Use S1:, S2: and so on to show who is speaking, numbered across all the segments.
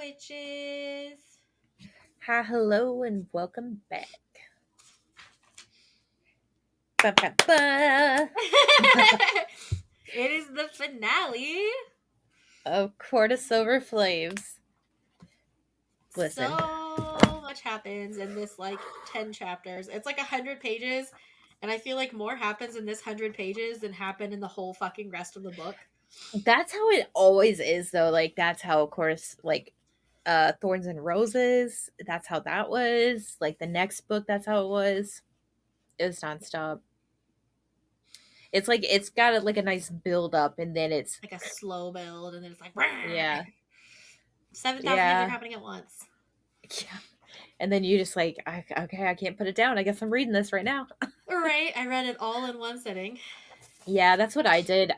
S1: witches.
S2: Hi, hello, and welcome back. Ba, ba, ba.
S1: It is the finale.
S2: Of Court of Silver Flames. Listen.
S1: So much happens in this 10 chapters. It's 100 pages, and I feel like more happens in this 100 pages than happened in the whole fucking rest of the book.
S2: That's how it always is, though. That's how, of course, Thorns and Roses, that's how that was. The next book, that's how it was. It was nonstop. It's it's got a nice build up, and then it's
S1: a slow build, and then it's
S2: yeah.
S1: 7,000 things are happening at once.
S2: Yeah. And then you just okay, I can't put it down. I guess I'm reading this right now.
S1: Right. I read it all in one sitting.
S2: Yeah, that's what I did.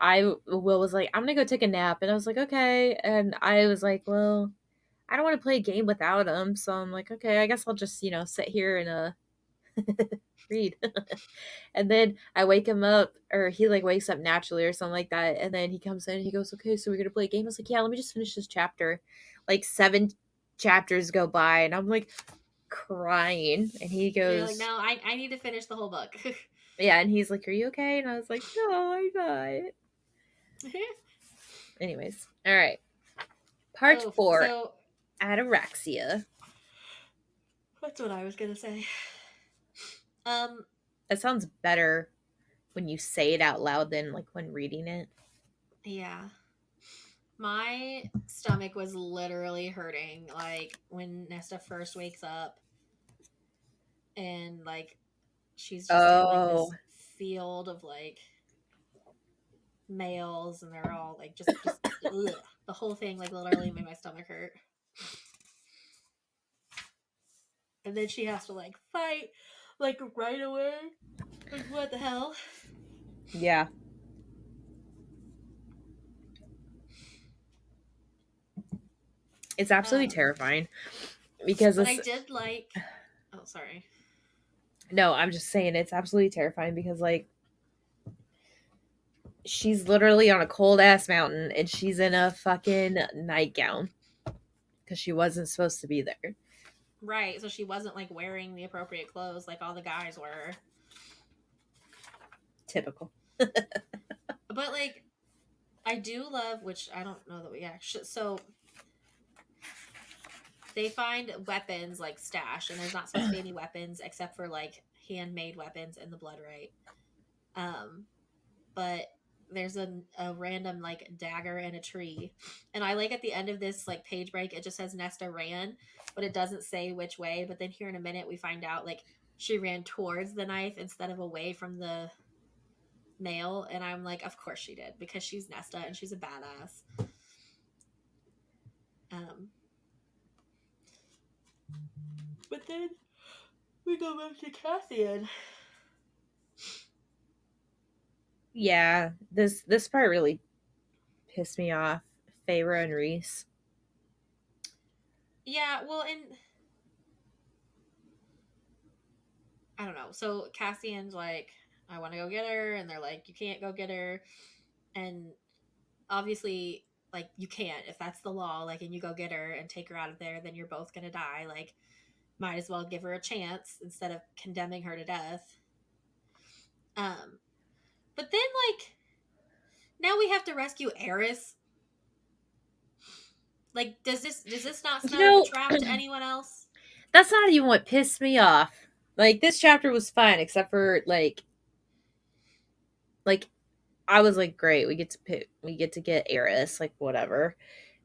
S2: Will was like, I'm gonna go take a nap, and I was like, okay. And I was like, well, I don't want to play a game without him, so I'm like, okay, I guess I'll just sit here and read. And then I wake him up, or he wakes up naturally or something like that, and then he comes in and he goes, okay, so we're gonna play a game. I was like, yeah, let me just finish this chapter. 7 chapters go by, and I'm crying, and he goes,
S1: you're like, no, I need to finish the whole book.
S2: yeah, and he's like, are you okay? And I was like, no, I'm not. Anyways, all right. Part 4,
S1: so
S2: Ataraxia.
S1: That's what I was gonna say.
S2: That sounds better when you say it out loud than when reading it.
S1: Yeah. My stomach was literally hurting when Nesta first wakes up and she's just in this field of males, and they're all just ugh. The whole thing literally made my stomach hurt. And then she has to fight right away. What the hell?
S2: Yeah. It's absolutely terrifying because
S1: but I did oh, sorry.
S2: No, I'm just saying it's absolutely terrifying because she's literally on a cold ass mountain and she's in a fucking nightgown because she wasn't supposed to be there.
S1: Right, so she wasn't wearing the appropriate clothes like all the guys were.
S2: Typical.
S1: But I do love, which I don't know that we actually. So they find weapons stashed, and there's not supposed to be any weapons except for handmade weapons in the Blood Rite. But there's a random dagger in a tree, and I at the end of this page break, it just says Nesta ran, but it doesn't say which way. But then here in a minute, we find out she ran towards the knife instead of away from the male, and I'm like, of course she did, because she's Nesta and she's a badass. But then we go back to Cassian.
S2: Yeah, this part really pissed me off. Feyre and Rhys.
S1: Yeah, well, and I don't know. So Cassian's like, I want to go get her, and they're like, you can't go get her, and obviously, you can't if that's the law. And you go get her and take her out of there, then you're both gonna die. Might as well give her a chance instead of condemning her to death. But then now we have to rescue Eris. Does this not smell like a trap to anyone else?
S2: That's not even what pissed me off. This chapter was fine except for I was great, we get to get Eris, whatever.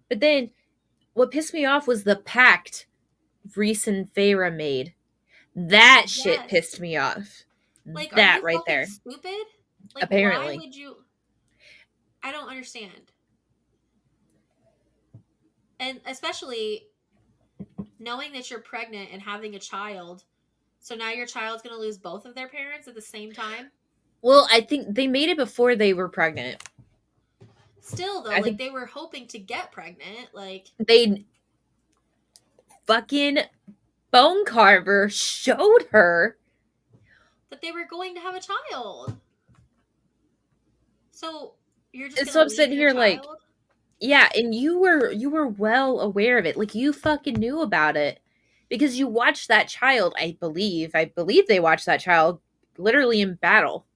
S2: But then what pissed me off was the pact Rhys and Feyre made. That shit pissed me off.
S1: Are
S2: That
S1: you
S2: right
S1: fucking
S2: there.
S1: stupid?
S2: Apparently.
S1: Why would you? I don't understand. And especially knowing that you're pregnant and having a child, so now your child's going to lose both of their parents at the same time?
S2: Well, I think they made it before they were pregnant.
S1: Still, though, they were hoping to get pregnant.
S2: They fucking Bone Carver showed her
S1: that they were going to have a child. So you're just
S2: so
S1: going
S2: I'm
S1: to leave
S2: sitting
S1: your
S2: here
S1: child?
S2: Yeah, and you were well aware of it. Like you fucking knew about it because you watched that child, I believe. I believe they watched that child literally in battle.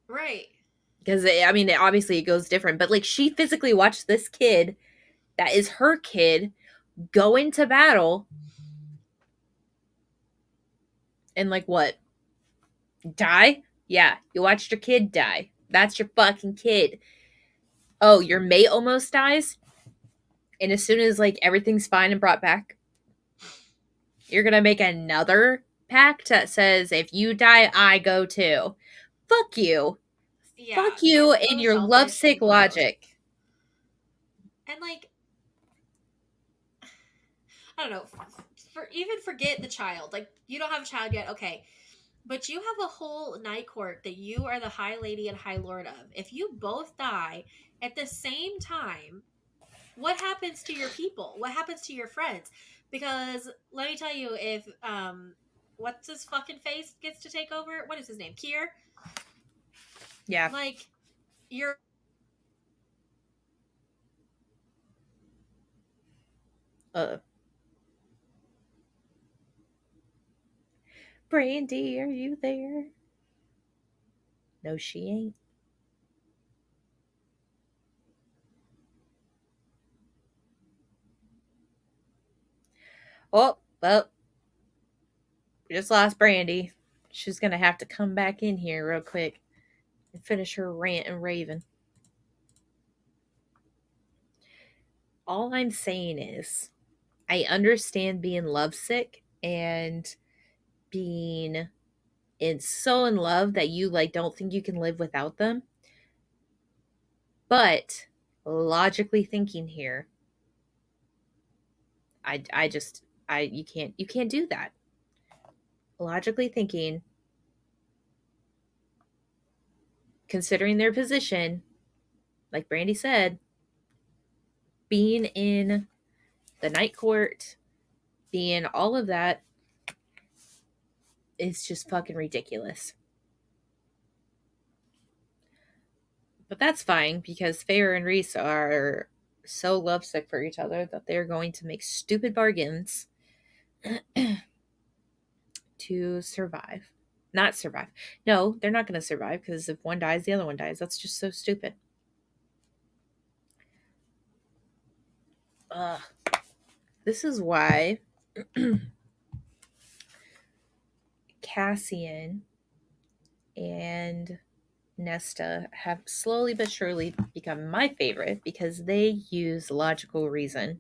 S1: Right.
S2: Because I mean, obviously it goes different, but like she physically watched this kid that is her kid go into battle and like what? Die? Yeah, you watched your kid die. That's your fucking kid. Oh, your mate almost dies? And as soon as like everything's fine and brought back, you're gonna make another pact that says if you die, I go too. Fuck you.
S1: Yeah,
S2: Fuck you
S1: they're
S2: and
S1: both
S2: your
S1: selfish
S2: lovesick
S1: people.
S2: logic.
S1: And like, I don't know, for even forget the child. Like, you don't have a child yet, okay. But you have a whole night court that you are the high lady and high lord of. If you both die at the same time, what happens to your people? What happens to your friends? Because let me tell you, if what's his fucking face gets to take over? What is his name? Kier?
S2: Yeah.
S1: Like, you're
S2: Uh, Brandy, are you there? No, she ain't. Oh, well, we just lost Brandy. She's gonna have to come back in here real quick and finish her rant and raving. All I'm saying is, I understand being lovesick and being so in love that you like don't think you can live without them. But logically thinking here, I just I you can't do that. Logically thinking, considering their position, like Brandy said, being in the night court, being all of that is just fucking ridiculous. But that's fine because Feyre and Reese are so lovesick for each other that they're going to make stupid bargains to survive. Not survive. No, they're not going to survive because if one dies, the other one dies. That's just so stupid. Ugh. This is why Cassian and Nesta have slowly but surely become my favorite because they use logical reason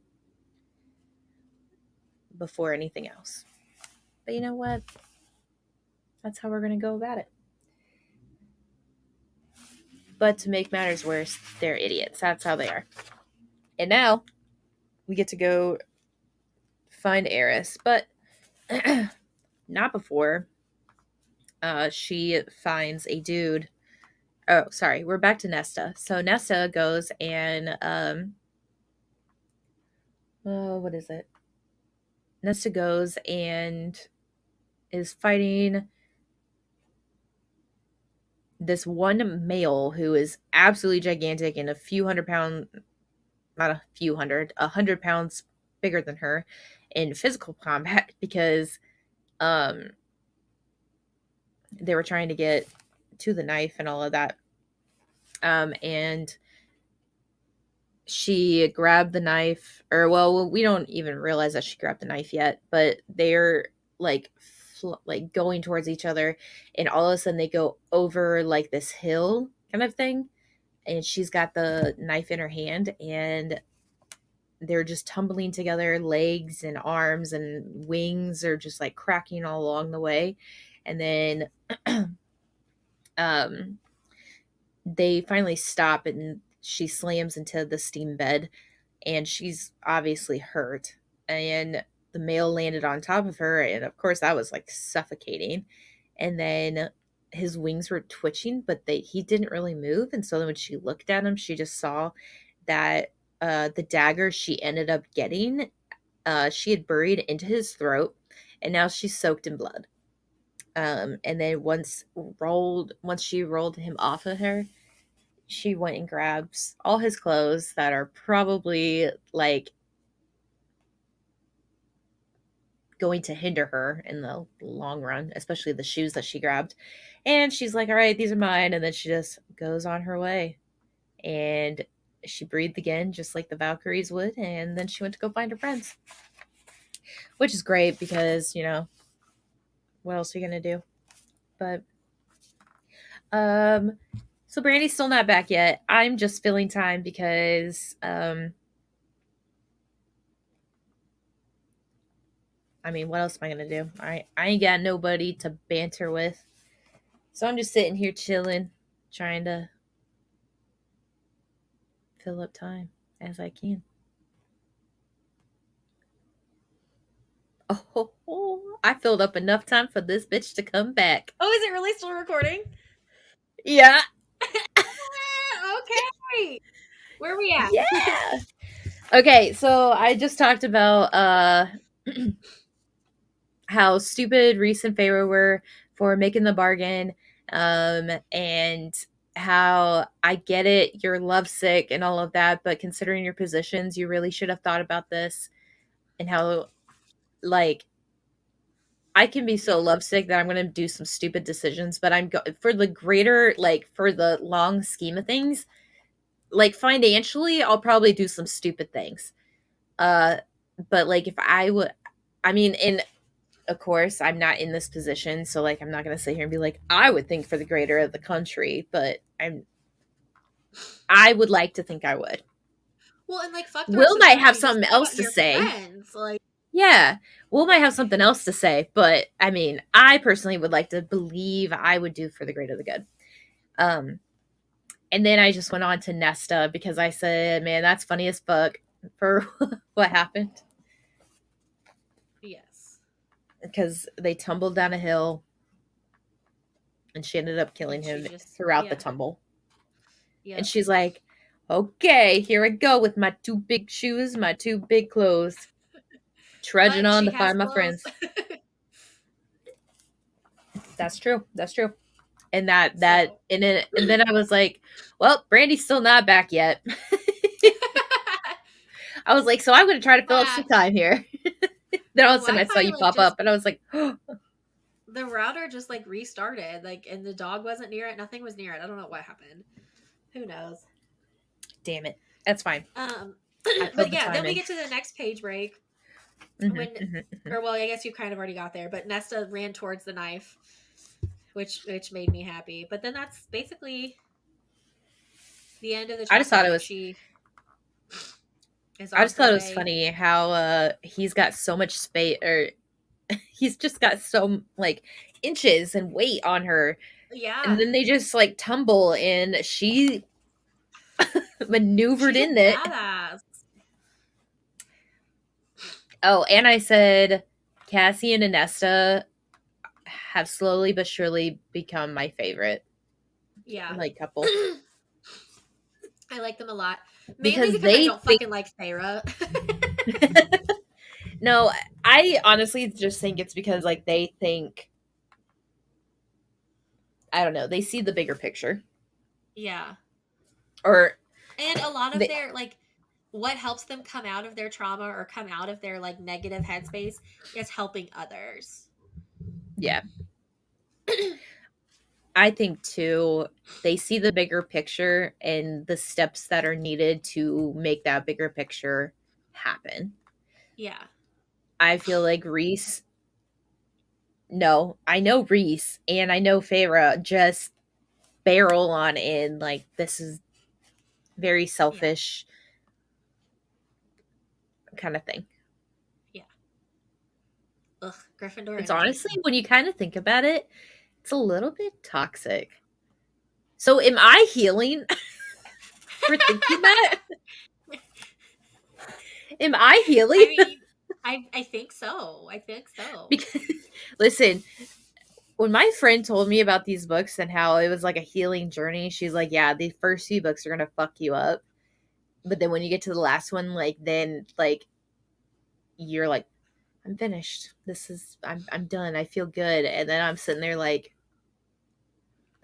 S2: before anything else. But you know what? That's how we're going to go about it. But to make matters worse, they're idiots. That's how they are. And now we get to go find Eris, but not before she finds a dude. Oh, sorry. We're back to Nesta. So Nesta goes and oh, what is it? Nesta goes and is fighting this one male who is absolutely gigantic and a few hundred pound, not a few hundred, 100 pounds bigger than her in physical combat because um they were trying to get to the knife and all of that. And she grabbed the knife, or well, we don't even realize that she grabbed the knife yet, but they're like like going towards each other, and all of a sudden they go over like this hill kind of thing, and she's got the knife in her hand, and they're just tumbling together, legs and arms and wings are just like cracking all along the way, and then um they finally stop and she slams into the steam bed and she's obviously hurt. And the male landed on top of her, and of course that was like suffocating. And then his wings were twitching, but he didn't really move. And so then when she looked at him, she just saw that the dagger she ended up getting, she had buried into his throat, and now she's soaked in blood. And then once she rolled him off of her, she went and grabs all his clothes that are probably like going to hinder her in the long run, especially the shoes that she grabbed. And she's like, all right, these are mine. And then she just goes on her way. And she breathed again, just like the Valkyries would. And then she went to go find her friends, which is great because, what else are you going to do? But, um, so Brandy's still not back yet. I'm just filling time because, I mean, what else am I going to do? I ain't got nobody to banter with. So I'm just sitting here chilling, trying to fill up time as I can. Oh, I filled up enough time for this bitch to come back.
S1: Oh, is it really still recording?
S2: Yeah.
S1: Okay. Where are we at?
S2: Yeah. Okay, so I just talked about how stupid Reese and Pharaoh were for making the bargain, and how I get it, you're lovesick and all of that, but considering your positions, you really should have thought about this, and how like I can be so
S1: Yes.
S2: lovesick that I'm going to do some stupid decisions, but for the greater, like for the long scheme of things, like financially, I'll probably do some stupid things. Uh, but like if I would, I mean, in of course, I'm not in this position, so like I'm not going to sit here and be like I would think for the greater of the country, but I would like to think I would.
S1: Well, and like fuck the
S2: Will
S1: rest of the
S2: might have
S1: country. Just
S2: something
S1: think
S2: else
S1: about
S2: to
S1: your
S2: say.
S1: friends. Like,
S2: Yeah, Will might have something else to say, but I mean, I personally would like to believe I would do for the greater of the good. Um, And then I just went on to Nesta because I said, man, that's funny as fuck for what happened.
S1: yes.
S2: Because they tumbled down a hill and she ended up killing
S1: And she
S2: him
S1: just,
S2: throughout the
S1: yeah.
S2: tumble. And
S1: Yep.
S2: she's like, okay, here I go with my two big shoes, my two big clothes, trudging
S1: But
S2: on
S1: she
S2: to
S1: has
S2: find my
S1: clothes.
S2: friends. That's true. That's true. And that
S1: So.
S2: and then I was like, well, Brandy's still not back yet. I was like, so I'm gonna try to fill up some
S1: But
S2: time here. Then all
S1: the
S2: of a sudden I saw
S1: Wi-Fi
S2: you
S1: like
S2: pop
S1: just
S2: up and I was like, oh,
S1: the router just like restarted, like, and the dog wasn't near it. Nothing was near it. I don't know what happened. Who knows?
S2: damn it. That's fine.
S1: Um,
S2: I
S1: but
S2: filled the
S1: yeah,
S2: time
S1: then we
S2: in.
S1: get to the next page break
S2: Hmm,
S1: when,
S2: hmm, hmm.
S1: or well, I guess you kind of already got there. But Nesta ran towards the knife, which made me happy. But then that's basically the end of the
S2: I just
S1: chapter.
S2: thought it
S1: Like
S2: was
S1: she is
S2: I
S1: on
S2: just
S1: her
S2: thought it was
S1: way.
S2: funny how he's got so much space, or he's just got so like inches and weight on her, and
S1: Yeah,
S2: then they just like tumble and she maneuvered
S1: she's a
S2: in it.
S1: badass.
S2: Oh, and I said Cassie and Nesta have slowly but surely become my favorite
S1: Yeah.
S2: like couple
S1: I like them a lot. Mainly
S2: because
S1: because I
S2: they
S1: don't
S2: think
S1: fucking like Sarah.
S2: no, I honestly just think it's because like they think I don't know, they see the bigger picture.
S1: Yeah.
S2: Or
S1: And a lot of
S2: they,
S1: their like what helps them come out of their trauma or come out of their like negative headspace is helping others.
S2: yeah, I think too, they see the bigger picture and the steps that are needed to make that bigger picture happen.
S1: Yeah.
S2: I feel like Reese, no, I know Reese and I know Farah just barrel on in like this is very
S1: Yeah.
S2: selfish kind of thing.
S1: Yeah. Ugh, Gryffindor
S2: It's
S1: energy.
S2: honestly, when you kind of think about it, it's a little bit toxic. So am I healing for thinking that? Am I healing?
S1: I mean, I think so. I think so.
S2: Because listen, when my friend told me about these books and how it was like a healing journey, she's like, "Yeah, the first few books are gonna fuck you up, but then when you get to the last one, like then like you're like, I'm finished. I'm done. I feel good." And then I'm sitting there like,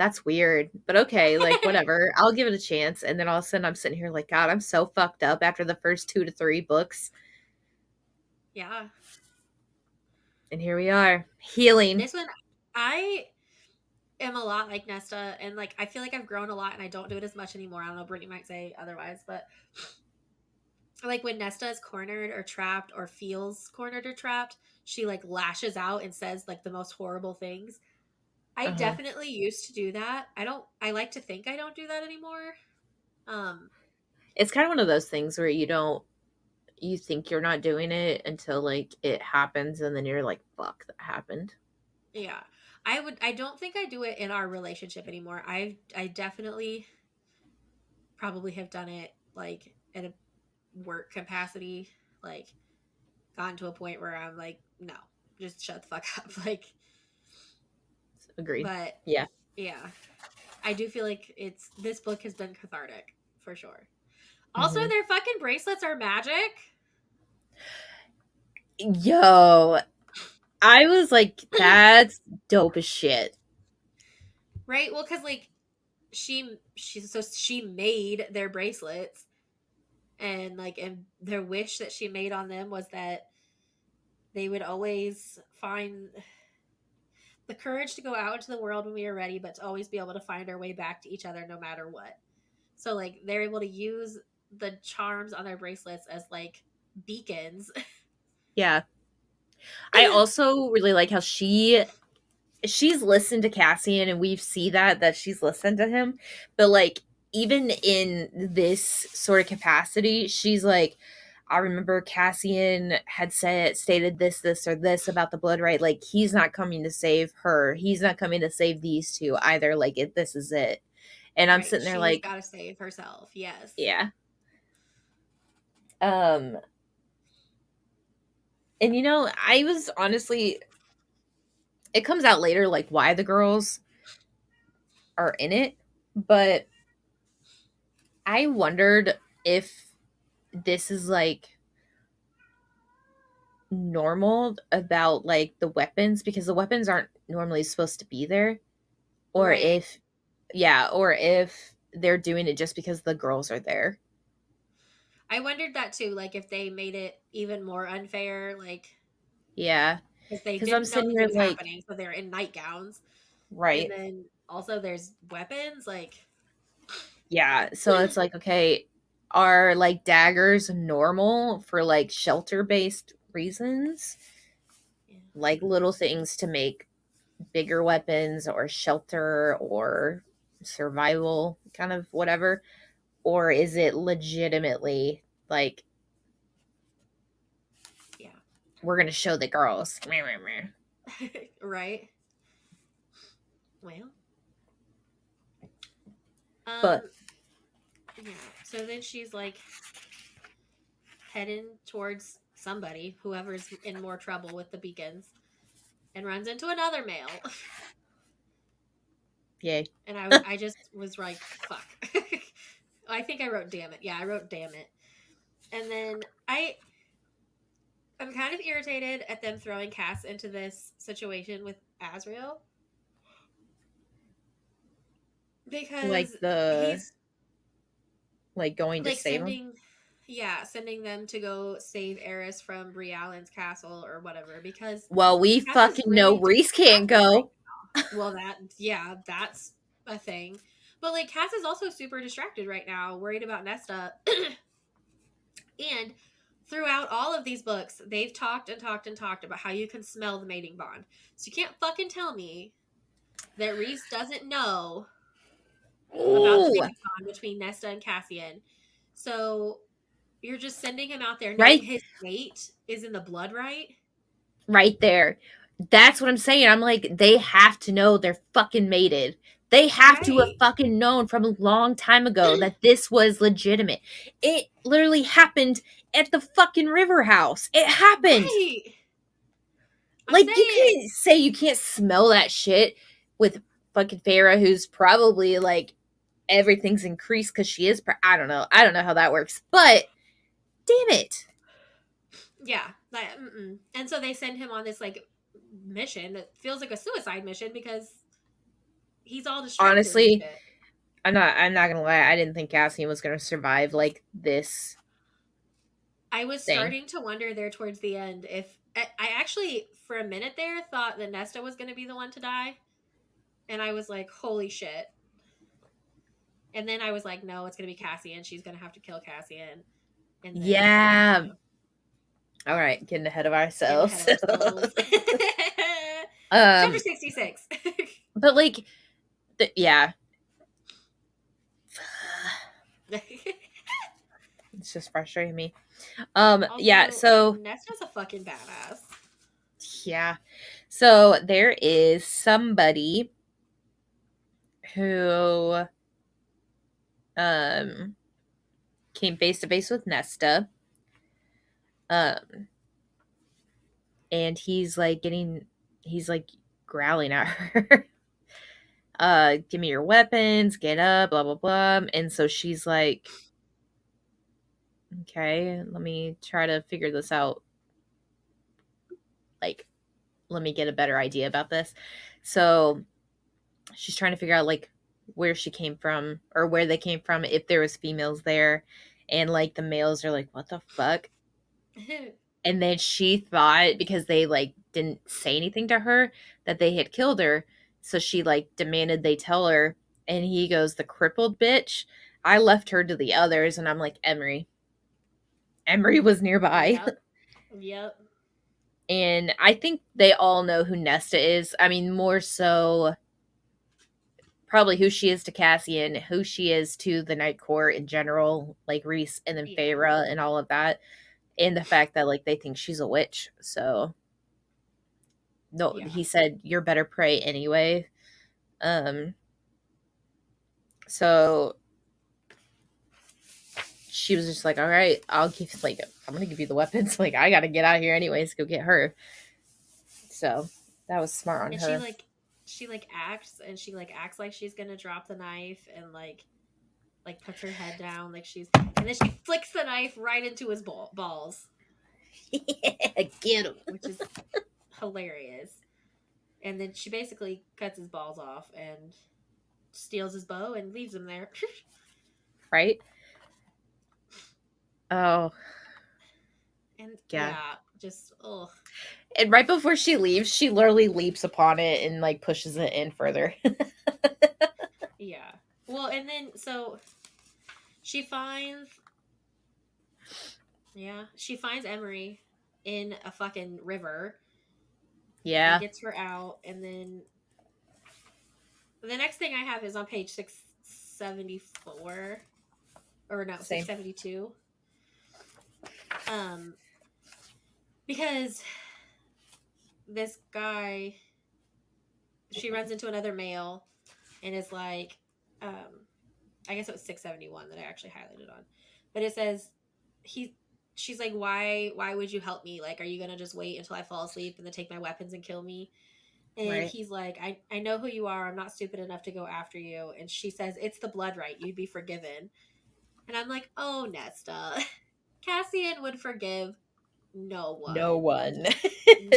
S2: That's weird, but okay, like, whatever. I'll give it a chance, and then all of a sudden, I'm sitting here like, "God, I'm so fucked up after the first 2 to 3 books,"
S1: Yeah.
S2: and here we are, healing.
S1: This one, I am a lot like Nesta, and like I feel like I've grown a lot, and I don't do it as much anymore. I don't know. Brittany might say otherwise, but like when Nesta is cornered or trapped or feels cornered or trapped, she like lashes out and says like the most horrible things. I
S2: Uh-huh.
S1: definitely used to do that. I like to think I don't do that anymore. Um
S2: It's kinda one of those things where you think you're not doing it until, like, it happens, and then you're like, "Fuck, that happened."
S1: yeah. I don't think I do it in our relationship anymore. I definitely probably have done it like in a work capacity, like gotten to a point where I'm like, no, just shut the fuck up. Like,
S2: Agreed.
S1: but
S2: Yeah.
S1: yeah, I do feel like this book has been cathartic for sure. Also,
S2: Mhm.
S1: their fucking bracelets are magic,
S2: Yo, I was like, "That's dope as shit."
S1: right? Well, because like she made their bracelets, and like and their wish that she made on them was that they would always find the courage to go out into the world when we are ready, but to always be able to find our way back to each other no matter what. So like they're able to use the charms on their bracelets as like beacons.
S2: Yeah. I also really like how she's listened to Cassian, and we see that she's listened to him, but like even in this sort of capacity, she's like, I remember Cassian had stated this or this about the Blood Rite. Like, he's not coming to save her. He's not coming to save these two either. Like, this is it. And I'm
S1: Right.
S2: sitting there
S1: She's
S2: like,
S1: got to save herself. Yes.
S2: yeah. Um, and I was honestly, it comes out later like why the girls are in it, but I wondered if this is like normal about like the weapons, because the weapons aren't normally supposed to be there, or
S1: Right.
S2: if yeah, or if they're doing it just because the girls are there.
S1: I wondered that too. Like if they made it even more unfair, like
S2: Yeah,
S1: because they
S2: because I'm
S1: didn't know
S2: sitting
S1: this
S2: here
S1: was
S2: like,
S1: happening, so they're in nightgowns, and
S2: right,
S1: then also there's weapons. Like,
S2: yeah, so it's like, okay, are like daggers normal for like shelter based reasons,
S1: yeah,
S2: like little things to make bigger weapons or shelter or survival kind of whatever, or is it legitimately like,
S1: yeah.
S2: we're gonna show the girls?
S1: Right. Well,
S2: But
S1: um, yeah. So then she's like heading towards somebody, whoever's in more trouble with the beacons, and runs into another male.
S2: yay.
S1: And I just was like, fuck. I think I wrote damn it. Yeah, I wrote damn it. And then I'm kind of irritated at them throwing Cass into this situation with Azrael
S2: Like
S1: because
S2: the
S1: he's
S2: like going to
S1: like
S2: save them.
S1: sending them to go save Eris from Bree Allen's castle or whatever because
S2: Well, we
S1: Cass is
S2: fucking know
S1: really
S2: Reese can't
S1: distracted right
S2: go.
S1: now. Well, that's a thing. But like Cass is also super distracted right now, worried about Nesta. And throughout all of these books, they've talked and talked and talked about how you can smell the mating bond. So you can't fucking tell me that Reese doesn't know about the
S2: Ooh,
S1: mating bond between Nesta and Cassian. So you're just sending him out there knowing
S2: right,
S1: his fate is in the Blood Rite.
S2: right there. That's what I'm saying. I'm like, they have to know they're fucking mated. They have to have
S1: Right.
S2: fucking known from a long time ago that this was legitimate. It literally happened at the fucking river house. It happened.
S1: Right. I'm
S2: Like, you
S1: saying.
S2: can't say you can't smell that shit with fucking Farah, who's probably like everything's increased because she is. I don't know. I don't know how that works, but damn it.
S1: Yeah. Like, and so they send him on this like mission that feels like a suicide mission because he's all distracted and
S2: Honestly,
S1: shit.
S2: I'm not gonna lie, I didn't think Cassian was gonna survive like this
S1: I was
S2: thing.
S1: starting to wonder there towards the end if I actually for a minute there thought that Nesta was going to be the one to die, and I was like, holy shit. And then I was like, no, it's going to be Cassian. She's going to have to kill Cassian. And then,
S2: Yeah. All right, getting ahead of
S1: getting ahead
S2: ourselves.
S1: of ourselves. Chapter
S2: um
S1: 66.
S2: but like yeah. It's just frustrating me. Yeah,
S1: Also,
S2: so
S1: Nesta's a fucking badass.
S2: yeah. So there is somebody who um came face to face with Nesta. Um and he's like growling at her. Give me your weapons, get up, blah blah blah. And so she's like, okay, let me try to figure this out. Like, let me get a better idea about this. So she's trying to figure out like where she came from or where they came from, if there was females there. And like the males are like, what the fuck? And then she thought, because they like didn't say anything to her, that they had killed her, so she like demanded they tell her. And he goes, the crippled bitch, I left her to the others. And I'm like, Emery was nearby.
S1: Yep. Yep.
S2: And I think they all know who Nesta is. I mean, more so probably who she is to Cassian, who she is to the Night Court in general, like Reese and then
S1: Yeah.
S2: Feyre and all of that. And the fact that like they think she's a witch. So no,
S1: Yeah.
S2: he said you're better prey anyway. Um so she was just like, all right, I'll give, like, I'm gonna give you the weapons. Like, I gotta get out of here anyways, go get her. So that was smart on
S1: And
S2: her.
S1: she like acts and she like acts like she's gonna drop the knife and like puts her head down like she's and then she flicks the knife right into his balls,
S2: Yeah, get him.
S1: which is hilarious. And then she basically cuts his balls off and steals his bow and leaves him there.
S2: Right? Oh,
S1: And
S2: yeah.
S1: yeah, just oh
S2: And right before she leaves, she literally leaps upon it and like pushes it in further.
S1: yeah. Well, and then so she finds she finds Emery in a fucking river and
S2: Yeah,
S1: gets her out, and then the next thing I have is on page 674, or no,
S2: same.
S1: 672. Um because this guy, she runs into another male and is like, I guess it was 671 that I actually highlighted on. But it says he she's like, why would you help me? Like, are you gonna just wait until I fall asleep and then take my weapons and kill me? And
S2: Right.
S1: he's like, I know who you are. I'm not stupid enough to go after you. And she says, it's the Blood Rite. You'd be forgiven. And I'm like, oh, Nesta. Cassian would forgive no
S2: No
S1: one.
S2: one.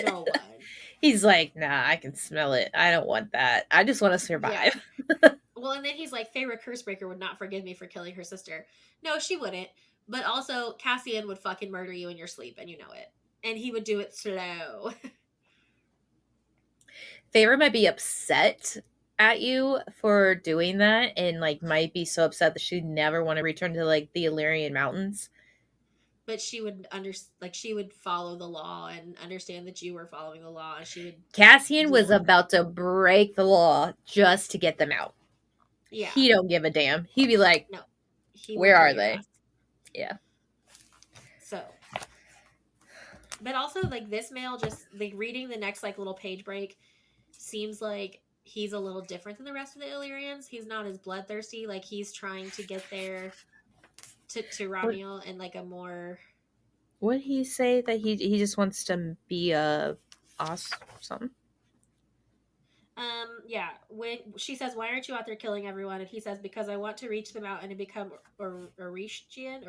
S1: No one.
S2: He's like, nah, I can smell it. I don't want that. I just want to
S1: Yeah.
S2: survive.
S1: Well, and then he's like, Feyre Cursebreaker would not forgive me for killing her sister. No, she wouldn't. But also, Cassian would fucking murder you in your sleep, and you know it. And he would do it slow.
S2: Favor might be upset at you for doing that and like might be so upset that she'd never want to return to like the Illyrian mountains.
S1: But she would she would follow the law and understand that you were following the law, and she would
S2: Cassian was
S1: deal.
S2: about to break the law just to get them out.
S1: Yeah.
S2: He don't give a damn. He'd be like,
S1: No, he would
S2: where
S1: kill
S2: are
S1: your
S2: they?
S1: ass.
S2: Yeah.
S1: So, but also like this male, just like reading the next like little page break, seems like he's a little different than the rest of the Illyrians. He's not as bloodthirsty. Like he's trying to get there to
S2: What
S1: Ramiel in like a more
S2: would he say that he just wants to be a os something?
S1: yeah, when she says, why aren't you out there killing everyone, and he says, because I want to reach the mountain and become Orishtian,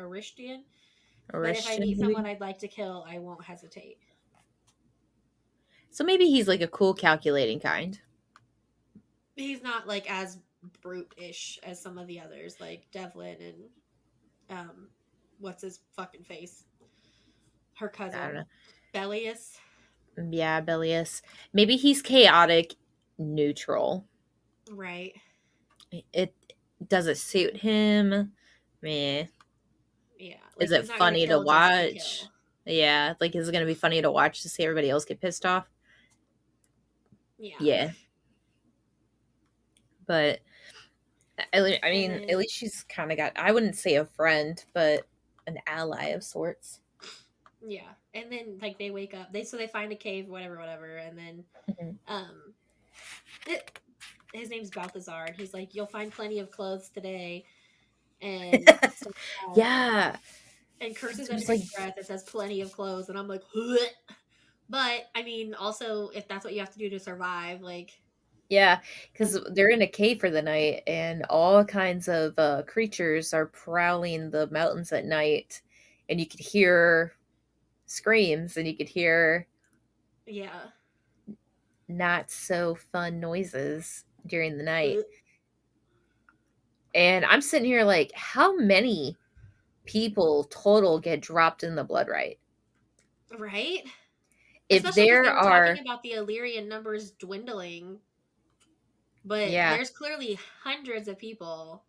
S2: A
S1: but if I
S2: Christian
S1: meet someone
S2: maybe?
S1: I'd like to kill, I won't hesitate.
S2: So maybe he's like a cool calculating kind.
S1: He's not like as brute-ish as some of the others, like Devlin and what's his fucking face, her
S2: I don't
S1: cousin,
S2: know.
S1: Bellius.
S2: Yeah, Bilious. Maybe he's chaotic neutral.
S1: Right.
S2: It does it suit him? Meh.
S1: Yeah.
S2: Is
S1: Like
S2: it
S1: he's not gonna
S2: funny to
S1: kill just to
S2: watch?
S1: kill.
S2: Yeah, like is it gonna be funny to watch to see everybody else get pissed off?
S1: Yeah.
S2: Yeah, but I
S1: And
S2: mean, at
S1: then
S2: least she's kind of got. I wouldn't say a friend, but an ally of sorts.
S1: yeah. And then like they wake up. They find a cave, whatever, whatever, and then
S2: Mhm.
S1: um it, his name's Balthazar, and he's like, "You'll find plenty of clothes today," and stuff like that,
S2: Yeah,
S1: and curses
S2: there's
S1: under
S2: like
S1: his breath. It says "plenty of clothes," and I'm like, "Bleh." But I mean, also if that's what you have to do to survive, like,
S2: yeah, because
S1: then
S2: they're in a cave for the night, and all kinds of creatures are prowling the mountains at night, and you could hear screams, and you could hear
S1: yeah,
S2: not so fun noises during the night.
S1: Bleh.
S2: And I'm sitting here like, how many people total get dropped in the Blood Rite?
S1: Right?
S2: If
S1: Especially because they
S2: there
S1: were talking
S2: are,
S1: about the Illyrian numbers dwindling, but
S2: yeah.
S1: there's clearly hundreds of people.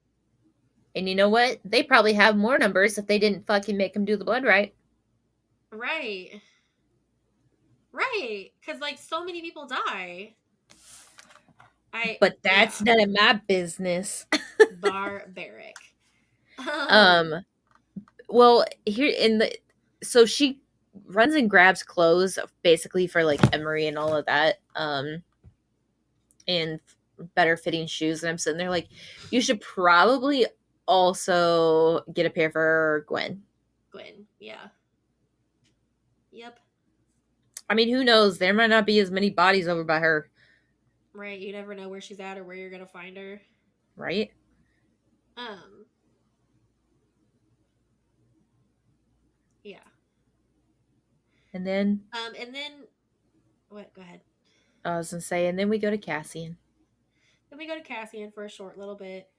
S2: And you know what? They probably have more numbers if they didn't fucking make them do the Blood Rite.
S1: Right. Right. Because, like, so many people die.
S2: But that's
S1: Yeah.
S2: none of my business.
S1: Barbaric.
S2: um, well, here in the, so she runs and grabs clothes basically for like Emery and all of that. And better fitting shoes. And I'm sitting there like, you should probably also get a pair for Gwen.
S1: Gwyn. Yeah. Yep.
S2: I mean, who knows? There might not be as many bodies over by her,
S1: Right. You never know where she's at or where you're going to find her.
S2: right?
S1: Um, yeah.
S2: And then
S1: And then, what? Go ahead.
S2: I was gonna say, and then we go to Cassian.
S1: Then we go to Cassian for a short little bit,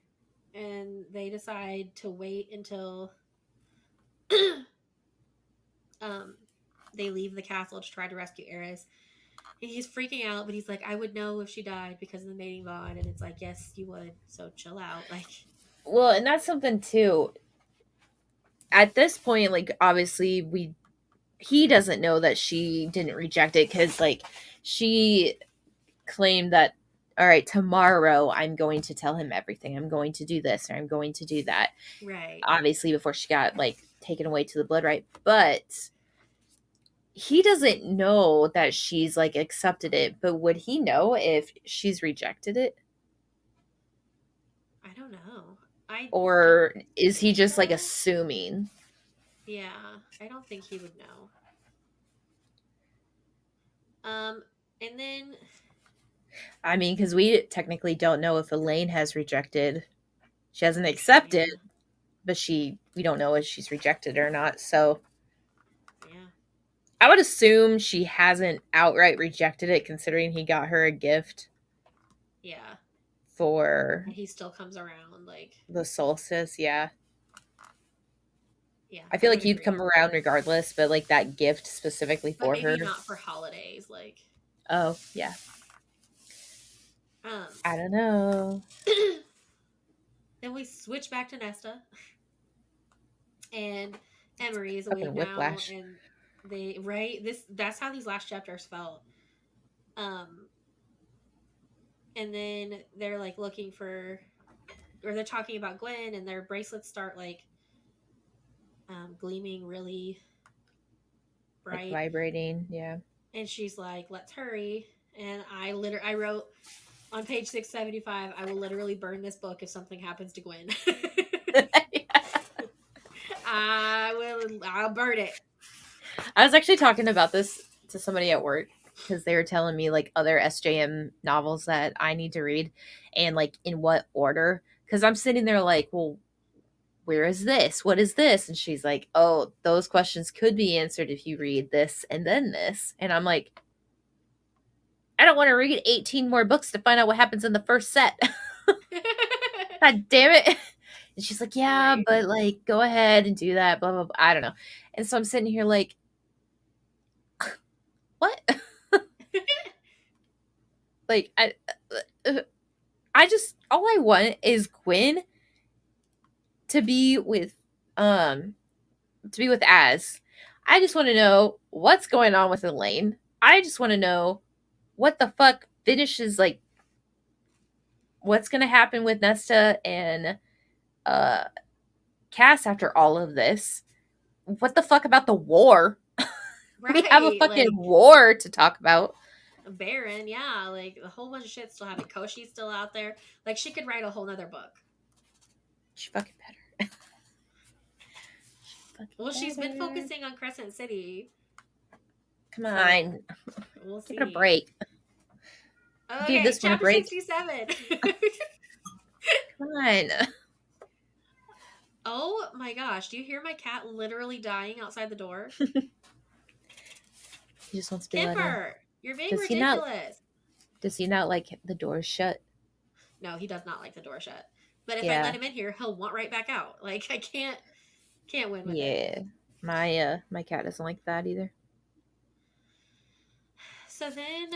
S1: and they decide to wait until um, they leave the castle to try to rescue Eris. And he's freaking out, but he's like, I would know if she died because of the mating bond. And it's like, yes, you would. So chill out. Like,
S2: Well, and that's something too. At this point, like obviously we he doesn't know that she didn't reject it because like she claimed that all right, tomorrow I'm going to tell him everything. I'm going to do this or I'm going to do that.
S1: right.
S2: Obviously before she got like taken away to the blood right, but he doesn't know that she's like accepted it, but would he know if she's rejected it?
S1: I don't know. I don't
S2: Or is he
S1: think
S2: just like
S1: so.
S2: assuming?
S1: Yeah, I don't think he would know. Um, and then,
S2: I mean, because we technically don't know if Elaine has rejected. She hasn't accepted,
S1: yeah,
S2: but we don't know if she's rejected or not. So
S1: yeah,
S2: I would assume she hasn't outright rejected it, considering he got her a gift
S1: yeah.
S2: for
S1: And he still comes around. Like,
S2: the solstice. Yeah.
S1: yeah,
S2: I
S1: I
S2: feel like
S1: would
S2: he'd come
S1: agree.
S2: around regardless, but like that gift specifically
S1: But
S2: for
S1: maybe
S2: her.
S1: not for holidays. Like,
S2: Oh, yeah.
S1: um,
S2: I don't know.
S1: then we switch back to Nesta, and Emery is awake
S2: Fucking
S1: now,
S2: whiplash.
S1: and they right this that's how these last chapters felt. Um, and then they're like looking for, or they're talking about Gwen, and their bracelets start like gleaming really
S2: Like
S1: bright,
S2: vibrating. Yeah.
S1: and she's like, "Let's hurry." And I wrote on page 675, I will literally burn this book if something happens to Gwen. I'll burn it.
S2: I was actually talking about this to somebody at work because they were telling me like other SJM novels that I need to read and like in what order. Because I'm sitting there like, well, where is this? What is this? And she's like, oh, those questions could be answered if you read this and then this. And I'm like, I don't want to read 18 more books to find out what happens in the first set. God damn it. And she's like, yeah,
S1: Right.
S2: but like, go ahead and do that, blah, blah, blah. I don't know. And so I'm sitting here like, what? Like, I just, all I want is Gwyn to be with, um, Az. I just want to know what's going on with Elaine. I just want to know what the fuck finishes, like, what's going to happen with Nesta and, uh, Cass after all of this. What the fuck about the war? We have a
S1: Right.
S2: fucking
S1: Like
S2: war to talk about.
S1: Baron, yeah, like a whole bunch of shit still happening. Koshi's still out there. Like she could write a whole nother book.
S2: She fucking better. Fucking
S1: Well, she's been
S2: better.
S1: focusing on Crescent City.
S2: Come
S1: So
S2: on.
S1: we'll
S2: Give it a
S1: see.
S2: break. Give
S1: Okay,
S2: this one a
S1: chapter
S2: break.
S1: 67.
S2: Come on.
S1: Oh my gosh, do you hear my cat literally dying outside the door?
S2: He just wants to be let in.
S1: Kipper, you're being
S2: Does he not
S1: ridiculous.
S2: like the doors shut?
S1: No, he does not like the door shut. But if I let
S2: Yeah.
S1: him in here, he'll want right back out. Like I can't win with it.
S2: Yeah. My cat doesn't like that either.
S1: So then,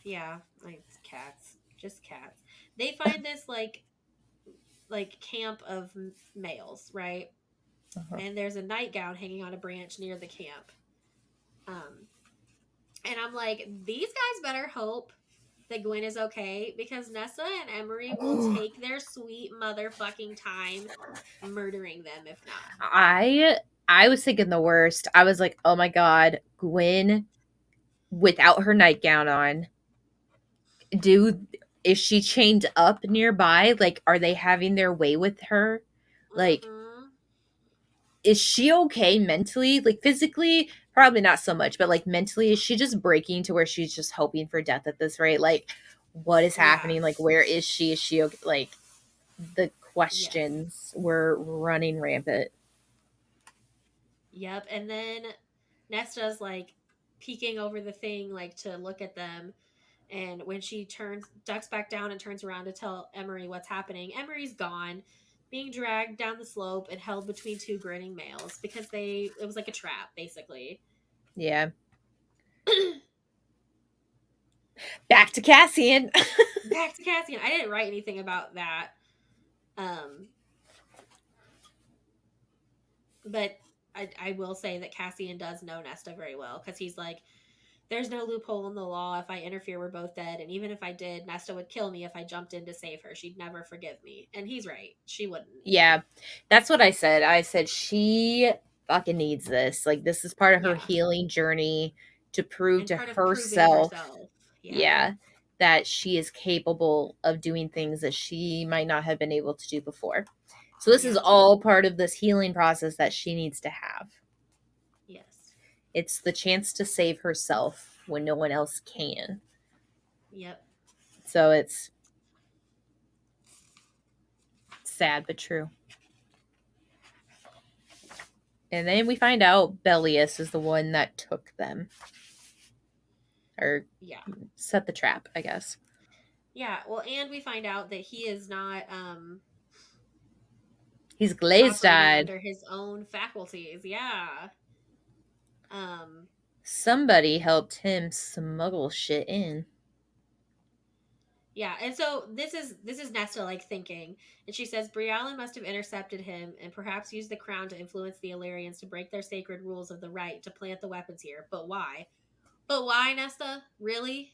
S1: yeah, like cats, just cats. They find this like camp of males, right?
S2: Uh-huh.
S1: And there's a nightgown hanging on a branch near the camp. Um, and I'm like, these guys better hope that Gwyn is okay because Nessa and Emerie will take their sweet motherfucking time murdering them if not.
S2: I was thinking the worst. I was like, oh my god, Gwyn without her nightgown on. Do is she chained up nearby? Like, are they having their way with her? Like,
S1: Mm-hmm.
S2: is she okay mentally? Like physically, probably not so much, but like mentally, is she just breaking to where she's just hoping for death at this rate? Like, what is
S1: Yeah.
S2: happening? Like, where is she? Is she okay? Like, the
S1: Yes.
S2: questions were running rampant.
S1: Yep. And then Nesta's like peeking over the thing, like to look at them. And when she ducks back down and turns around to tell Emerie what's happening, Emerie's gone, being dragged down the slope and held between two grinning males because it was like a trap, basically.
S2: Yeah. Back to Cassian.
S1: Back to Cassian. I didn't write anything about that. Um, but I will say that Cassian does know Nesta very well because he's like, there's no loophole in the law. If I interfere, we're both dead. And even if I did, Nesta would kill me if I jumped in to save her. She'd never forgive me. And he's right. She wouldn't.
S2: Yeah, that's what I said. I said she fucking needs this. Like, this is part of her
S1: Yeah.
S2: healing journey to prove
S1: And
S2: to
S1: part of proving
S2: herself,
S1: herself. Yeah.
S2: yeah, that she is capable of doing things that she might not have been able to do before. So this is
S1: Yep.
S2: all part of this healing process that she needs to have.
S1: Yes.
S2: It's the chance to save herself when no one else can.
S1: Yep.
S2: So it's sad but true. And then we find out Bellius is the one that took them. Or
S1: Yeah.
S2: set the trap, I guess.
S1: Yeah. Well, and we find out that he is not
S2: He's glazed
S1: operating
S2: eyed.
S1: under his own faculties. Yeah. Um
S2: Somebody helped him smuggle shit in.
S1: yeah, and so this is Nesta like thinking, and she says Brialyn must have intercepted him and perhaps used the crown to influence the Illyrians to break their sacred rules of the rite to plant the weapons here. But why? But why, Nesta? Really?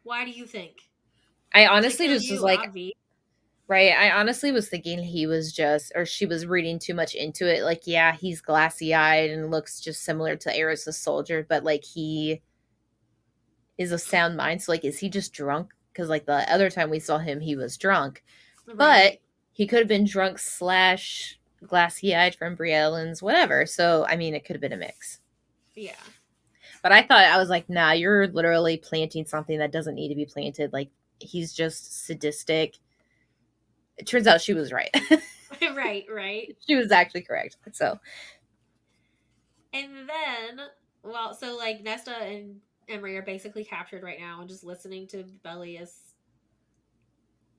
S1: Why do you think?
S2: I
S1: To
S2: honestly
S1: kill
S2: just was
S1: you,
S2: like,
S1: obvi.
S2: right? I honestly was thinking he was just, or she was reading too much into it. Like, yeah, he's glassy eyed and looks just similar to Eris' soldier, but like he is of sound mind. So, like, is he just drunk? Because, like, the other time we saw him, he was drunk. But
S1: Right.
S2: he could have been drunk slash glassy eyed from Briellen's whatever. So, I mean, it could have been a mix.
S1: Yeah.
S2: But I thought, I was like, nah, you're literally planting something that doesn't need to be planted. Like, he's just sadistic. It turns out she was right.
S1: Right, right.
S2: She was actually correct. So,
S1: And then, well, so like Nesta and Emerie are basically captured right now and just listening to Bellius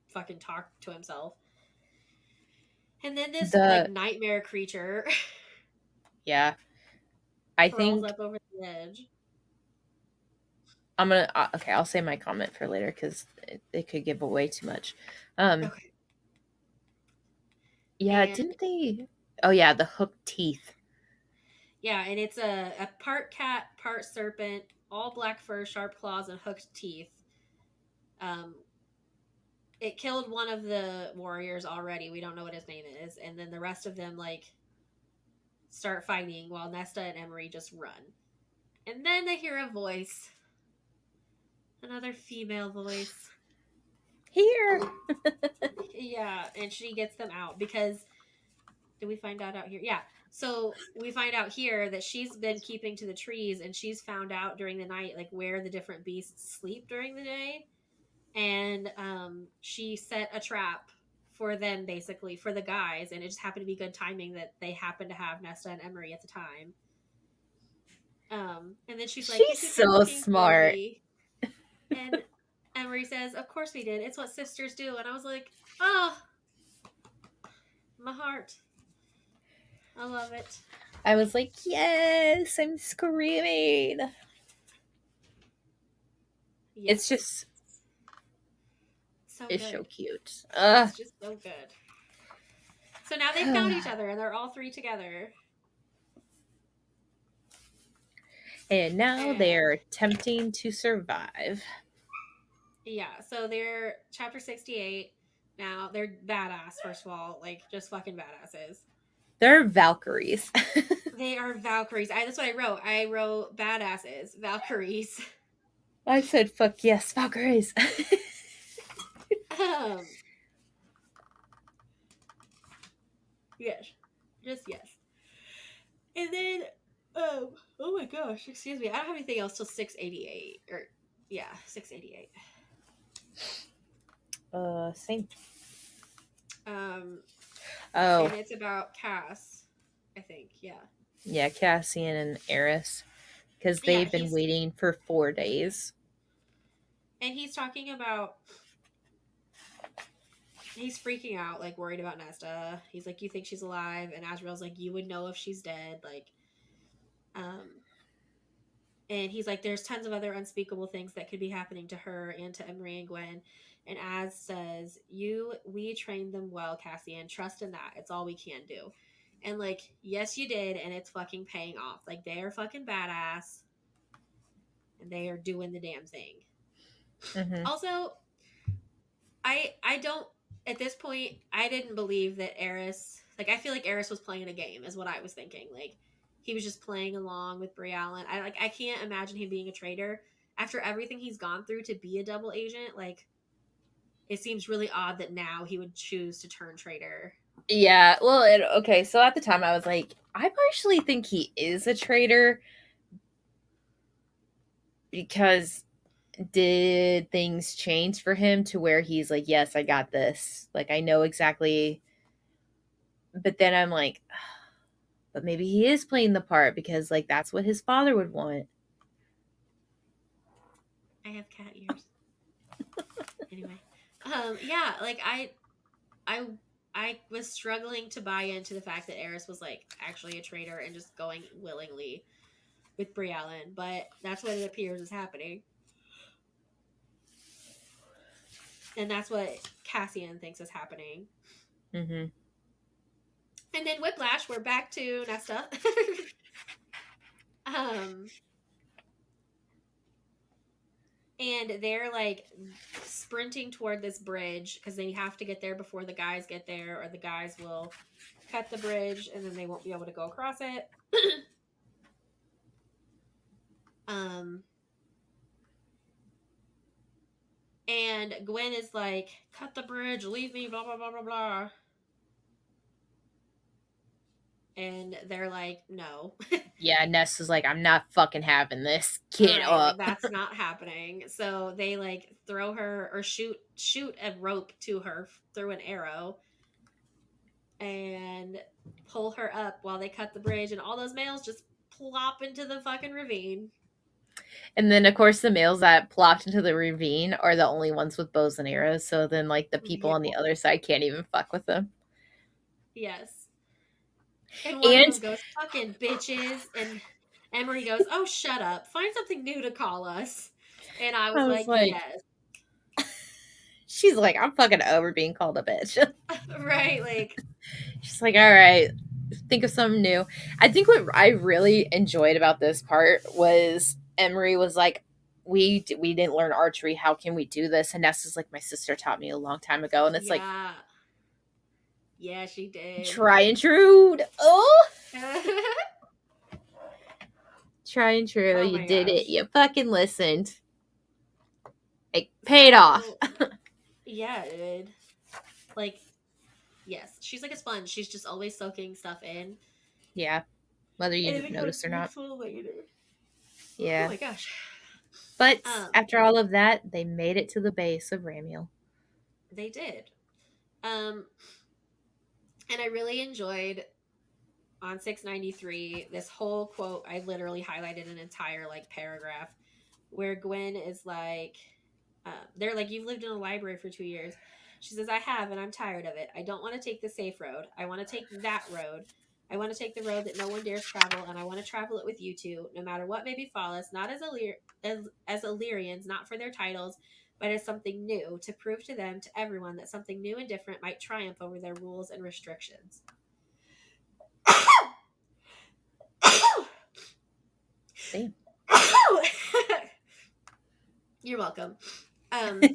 S1: fucking talk to himself. And then this like
S2: The
S1: nightmare creature
S2: yeah, I
S1: crawls
S2: think
S1: up over the edge.
S2: I'm gonna okay. I'll save my comment for later because it could give away too much. Um,
S1: Okay.
S2: yeah,
S1: And
S2: didn't they? Oh yeah, the hooked teeth.
S1: yeah, and it's a part cat, part serpent, all black fur, sharp claws, and hooked teeth. Um, it killed one of the warriors already. We don't know what his name is, and then the rest of them like start fighting while Nesta and Emerie just run. And then they hear a voice, another female voice.
S2: Here.
S1: Yeah, and she gets them out because did we find out here? Yeah. So we find out here that she's been keeping to the trees and she's found out during the night like where the different beasts sleep during the day. And she set a trap for them basically for the guys and it just happened to be good timing that they happened to have Nesta and Emerie at the time. And then she's like, you
S2: She's
S1: should come
S2: so
S1: looking for
S2: smart.
S1: me. And Emerie says, of course we did. It's what sisters do. And I was like, oh, my heart. I love it.
S2: I was like, yes, I'm screaming. It's
S1: Yes.
S2: just,
S1: So
S2: it's so
S1: good.
S2: cute.
S1: It's just so good. So now they found each other and they're all three together.
S2: And now they're
S1: And
S2: attempting to survive.
S1: yeah, so they're chapter 68. Now they're badass, first of all, like just fucking badasses.
S2: They're Valkyries.
S1: They are Valkyries. That's what I wrote. I wrote badasses, Valkyries.
S2: I said, fuck yes, Valkyries.
S1: um, yes, just yes. And then, oh my gosh, excuse me, I don't have anything else till 688 or yeah, 688.
S2: Same.
S1: Um,
S2: Oh,
S1: and it's about Cass, I think. Yeah,
S2: yeah, Cassian and Eris. Because
S1: yeah.
S2: they've been waiting for 4 days.
S1: He's talking about he's freaking out, like worried about Nesta. He's like, "You think she's alive?" And Azrael's like, "You would know if she's dead." Like, um, and he's like, "There's tons of other unspeakable things that could be happening to her and to Emerie and Gwyn." And Az says, we trained them well, Cassian. Trust in that. It's all we can do." And like, yes, you did, and it's fucking paying off. Like, they are fucking badass, and they are doing the damn thing.
S2: Mm-hmm.
S1: Also, I don't at this point I didn't believe that Eris like I feel like Eris was playing a game is what I was thinking. Like he was just playing along with Brie Allen. I can't imagine him being a traitor after everything he's gone through to be a double agent. Like it seems really odd that now he would choose to turn traitor.
S2: Yeah, well, okay, so at the time I was like, I partially think he is a traitor because did things change for him to where he's like, yes, I got this. Like, I know exactly. But then I'm like, but maybe he is playing the part because, like, that's what his father would want.
S1: I have cat ears. Anyway. Yeah, like I I was struggling to buy into the fact that Eris was like actually a traitor and just going willingly with Brie Allen, but that's what it appears is happening. And that's what Cassian thinks is happening.
S2: Mm-hmm.
S1: And then Whiplash, we're back to Nesta. um, and they're like sprinting toward this bridge because they have to get there before the guys get there, or the guys will cut the bridge and then they won't be able to go across it. um, and Gwen is like, "Cut the bridge, leave me, blah blah blah blah blah." And they're like, "No."
S2: Yeah, Ness is like, I'm not fucking having this. Get
S1: Right, like
S2: up.
S1: that's not happening. So they like throw her or shoot a rope to her through an arrow and pull her up while they cut the bridge and all those males just plop into the fucking ravine.
S2: And then, of course, the males that plopped into the ravine are the only ones with bows and arrows. So then, like, the people
S1: Yeah.
S2: on the other side can't even fuck with them.
S1: Yes. And one of
S2: And
S1: them goes, fucking bitches. And Emery goes, oh, shut up. Find something new to call us. And I was
S2: I was
S1: like,
S2: like,
S1: yes.
S2: she's like, I'm fucking over being called a bitch.
S1: Right? Like,
S2: She's like, all right, think of something new. I think what I really enjoyed about this part was Emery was like, we didn't learn archery. How can we do this? And Nesta's like, my sister taught me a long time ago. And it's like,
S1: yeah. Yeah, she did.
S2: try and true. Oh,
S1: Oh
S2: try and true. You
S1: my
S2: did it.
S1: gosh.
S2: You fucking listened. It paid off.
S1: So, yeah, it did. Like, yes, she's like a sponge. She's just always soaking stuff in.
S2: Yeah, whether
S1: And
S2: you
S1: it becomes
S2: notice or not.
S1: useful later. Oh
S2: Yeah.
S1: my gosh.
S2: But
S1: Um,
S2: after all of that, they made it to the base of Ramiel.
S1: they did. Um, and I really enjoyed on 693 this whole quote. I literally highlighted an entire like paragraph where Gwyn is like, they're like, you've lived in a library for 2 years. She says, I have, and I'm tired of it. I don't want to take the safe road. I want to take that road. I want to take the road that no one dares travel, and I want to travel it with you two, no matter what may befall us, not as Illyrians, not for their titles, but as something new, to prove to them, to everyone, that something new and different might triumph over their rules and restrictions.
S2: Damn.
S1: You're welcome. Um,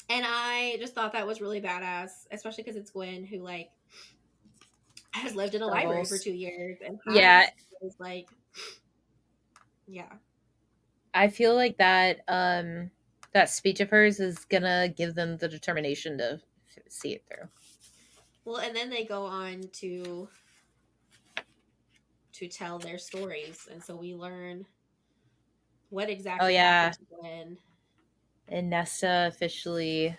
S1: and I just thought that was really badass, especially because it's Gwyn who like has lived in a library for
S2: Struggles.
S1: 2 years and
S2: Yeah,
S1: is like, yeah,
S2: I feel like that speech of hers is gonna give them the determination to see it through.
S1: well, and then they go on to tell their stories, and so we learn what
S2: Oh
S1: exactly happened
S2: yeah,
S1: to Gwyn.
S2: and Nesta officially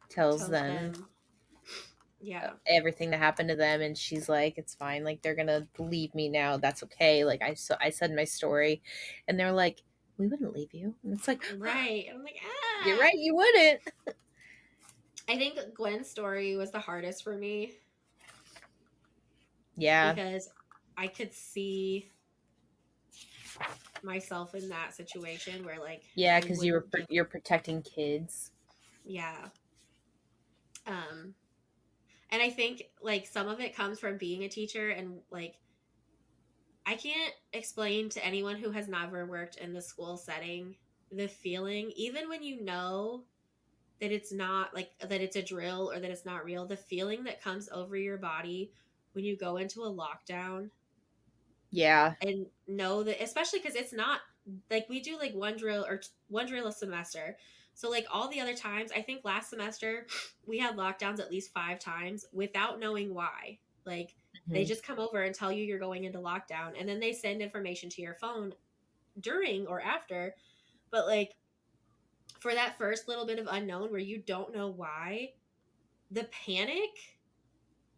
S2: tells
S1: Tells
S2: them
S1: them, yeah,
S2: everything that happened to them, and she's like, "It's fine. Like they're gonna leave me now. That's okay. Like I said my story," and they're like, "We wouldn't leave you." And it's like,
S1: right. I'm like,
S2: "You're
S1: ah.
S2: right. You wouldn't."
S1: I think Gwen's story was the hardest for me
S2: Yeah,
S1: because I could see myself in that situation where like
S2: yeah,
S1: I
S2: because
S1: wouldn't give,
S2: you're protecting kids.
S1: yeah. Um, and I think like some of it comes from being a teacher and like I can't explain to anyone who has never worked in the school setting the feeling, even when you know that it's not like that it's a drill or that it's not real, the feeling that comes over your body when you go into a lockdown
S2: Yeah.
S1: and know that, especially because it's not like we do like one drill a semester. So like all the other times, I think last semester we had lockdowns at least 5 times without knowing why. Like they
S2: Mhm.
S1: just come over and tell you you're going into lockdown, and then they send information to your phone during or after. But like for that first little bit of unknown where you don't know why, the panic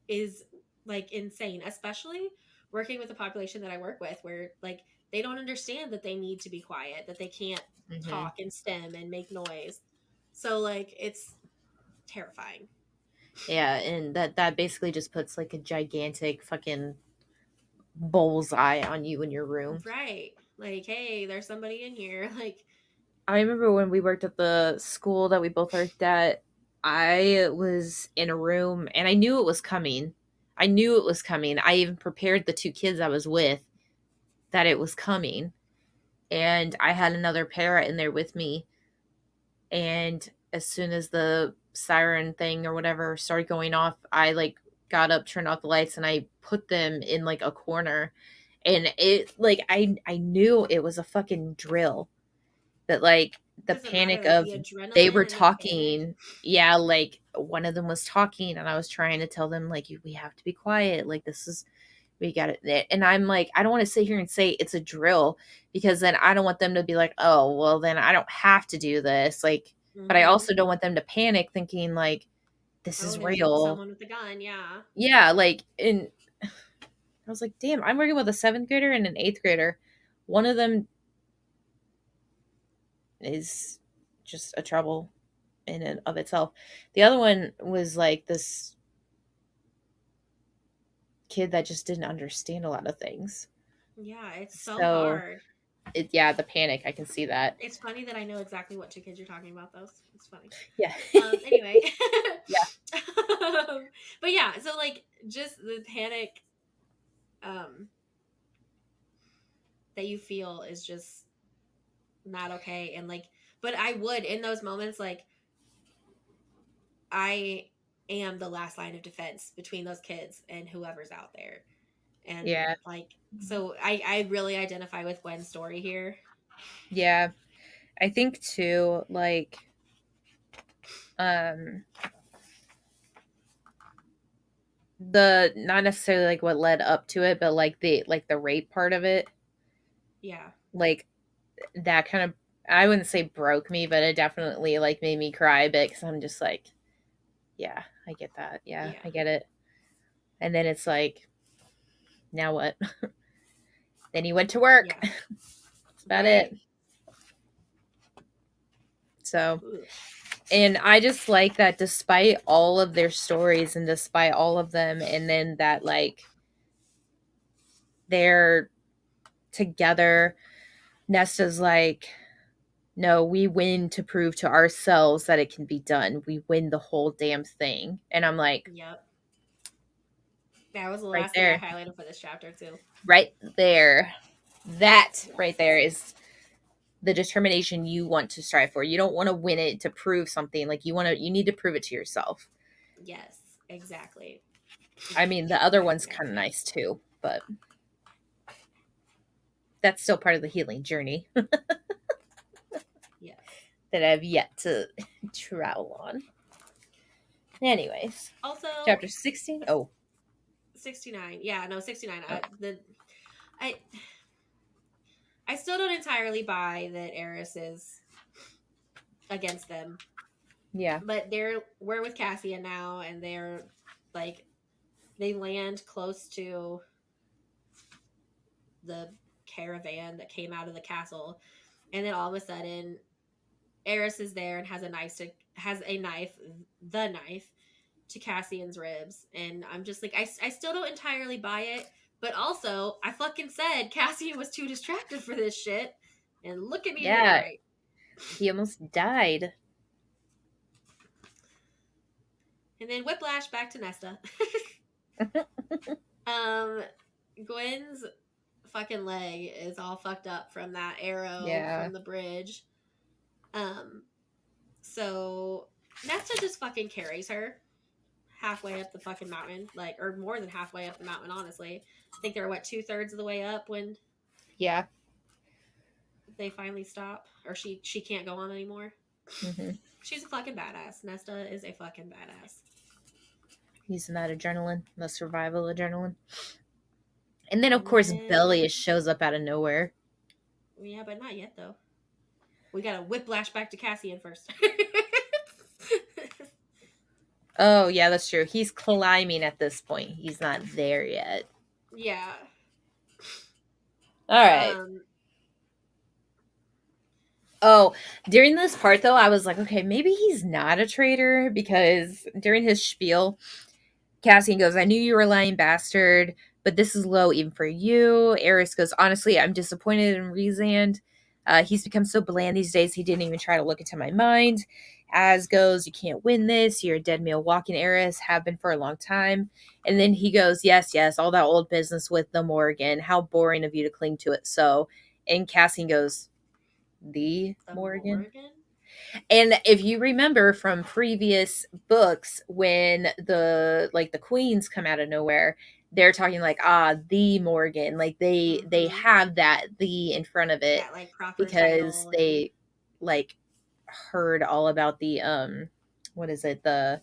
S1: is like insane, especially working with the population that I work with where like they don't understand that they need to be quiet, that they can't
S2: Mhm.
S1: talk and stem and make noise. So like it's terrifying.
S2: Yeah, and that basically just puts like a gigantic fucking bullseye on you in your room.
S1: Right. Like, hey, there's somebody in here. Like,
S2: I remember when we worked at the school that we both worked at, I was in a room and I knew it was coming. I knew it was coming. I even prepared the two kids I was with that it was coming. And I had another parent in there with me. And as soon as the siren thing or whatever started going off, I like got up, turned off the lights, and I put them in like a corner. And it like I knew it was a fucking drill. But like the
S1: doesn't matter,
S2: panic
S1: like the
S2: of they
S1: adrenaline
S2: were
S1: and the panic.
S2: talking, yeah, like one of them was talking and I was trying to tell them like we have to be quiet. Like this is we got it. And I'm like, I don't want to sit here and say it's a drill because then I don't want them to be like, oh, well, then I don't have to do this. Like, but I
S1: Mm-hmm.
S2: also don't want them to panic thinking like this
S1: Oh,
S2: is
S1: there's
S2: real.
S1: someone with a gun. Yeah.
S2: Yeah. Like, and I was like, damn, I'm working with a seventh grader and an eighth grader. One of them is just a trouble in and of itself. The other one was like this kid that just didn't understand a lot of things.
S1: Yeah, it's so
S2: So,
S1: hard.
S2: yeah, the panic, I can see that.
S1: It's funny that I know exactly what two kids you're talking about, though. It's funny.
S2: Yeah.
S1: Anyway.
S2: Yeah.
S1: But yeah, so like just the panic um that you feel is just not okay. And like, but I would in those moments, like, I am the last line of defense between those kids and whoever's out there. And
S2: Yeah.
S1: like, so I really identify with Gwen's story here.
S2: Yeah. I think too, like, um, the not necessarily like what led up to it, but like the rape part of it,
S1: Yeah.
S2: like that kind of, I wouldn't say broke me, but it definitely like made me cry a bit because I'm just like, yeah, I get that. Yeah,
S1: Yeah.
S2: I get it. And then it's like, now what? Then he went to work.
S1: Yeah.
S2: That's about
S1: Right.
S2: it. So,
S1: Ugh.
S2: and I just like that despite all of their stories and despite all of them, and then that like they're together, Nesta's like, no, we win to prove to ourselves that it can be done. We win the whole damn thing. And I'm like,
S1: Yep. That was the
S2: right
S1: last thing I
S2: there,
S1: highlighted for this chapter too.
S2: right there. That right
S1: Yes.
S2: there is the determination you want to strive for. You don't want to win it to prove something. Like you need to prove it to yourself.
S1: Yes. Exactly.
S2: I mean, the other one's kind of
S1: Exactly.
S2: nice too, but that's still part of the healing journey
S1: Yes.
S2: that I've yet to travel on. Anyways,
S1: Also,
S2: chapter 16. Oh,
S1: 69. Yeah, no, 69.
S2: oh,
S1: I I still don't entirely buy that Eris is against them,
S2: yeah,
S1: but we're with Cassian now, and they're like they land close to the caravan that came out of the castle, and then all of a sudden Eris is there and has a knife, the knife to Cassian's ribs, and I'm just like I still don't entirely buy it, but also I fucking said Cassian was too distracted for this shit, and look at me being
S2: yeah.
S1: right.
S2: He almost died.
S1: And then whiplash back to Nesta. um, Gwen's fucking leg is all fucked up from that arrow
S2: Yeah,
S1: from the bridge. Um, so Nesta just fucking carries her halfway up the fucking mountain, like, or more than halfway up the mountain, honestly. I think they're what, 2/3 of the way up when
S2: yeah.
S1: they finally stop, or she can't go on anymore.
S2: Hmm.
S1: She's a fucking badass. Nesta is a fucking badass.
S2: Using that adrenaline, the survival adrenaline. And then, of
S1: And
S2: course,
S1: then,
S2: Bellius shows up out of nowhere.
S1: yeah, but not yet though. We got to whiplash back to Cassian first.
S2: Oh, yeah, that's true. He's climbing at this point. He's not there yet.
S1: Yeah.
S2: All right.
S1: Um.
S2: Oh, during this part, though, I was like, okay, maybe he's not a traitor because during his spiel, Cassian goes, I knew you were a lying bastard, but this is low even for you. Eris goes, honestly, I'm disappointed in Rhysand. He's become so bland these days, he didn't even try to look into my mind. Az goes, you can't win this. You're a dead male walking, Eris, have been for a long time. And then he goes, yes, yes, all that old business with the Morgan. How boring of you to cling to it so. And Cassian goes, the
S1: The
S2: Morgan?
S1: Morgan.
S2: And if you remember from previous books, when the queens come out of nowhere, they're talking like, the Morgan, like they
S1: Mm-hmm.
S2: have that the in front of it
S1: That like proper
S2: because
S1: title and
S2: they like heard all about the what is it, the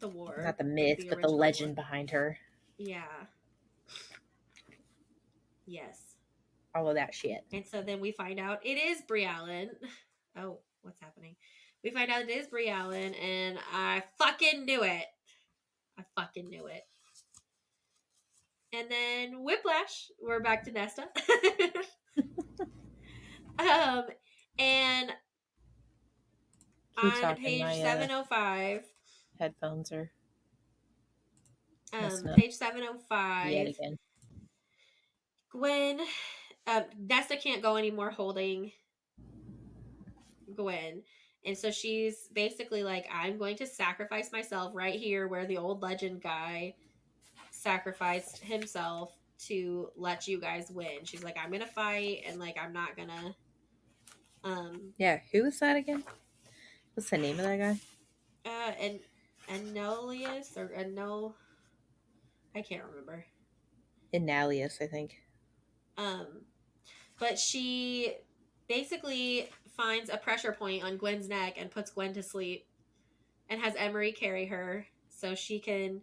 S1: the war,
S2: not the
S1: like
S2: myth
S1: the
S2: but the
S1: original war.
S2: legend behind her,
S1: Yeah. Yes.
S2: all of that shit.
S1: And so then we find out it is Brie Allen. Oh, what's happening? We find out it is Brie Allen, and I fucking knew it. I fucking knew it. And then Whiplash. We're back to Nesta. um, and
S2: Keep
S1: on
S2: talking.
S1: page
S2: My
S1: 705,
S2: headphones are messing up
S1: page 705,
S2: yet again.
S1: Gwyn, Nesta can't go anymore holding Gwyn. And so she's basically like, I'm going to sacrifice myself right here where the old legend guy sacrificed himself to let you guys win. She's like, I'm gonna fight and like I'm not gonna
S2: Yeah, who was that again? What's the name of that guy?
S1: and Anolius or no, I can't remember.
S2: Inalius, I think.
S1: Um but she basically finds a pressure point on Gwen's neck and puts Gwen to sleep and has Emerie carry her so she can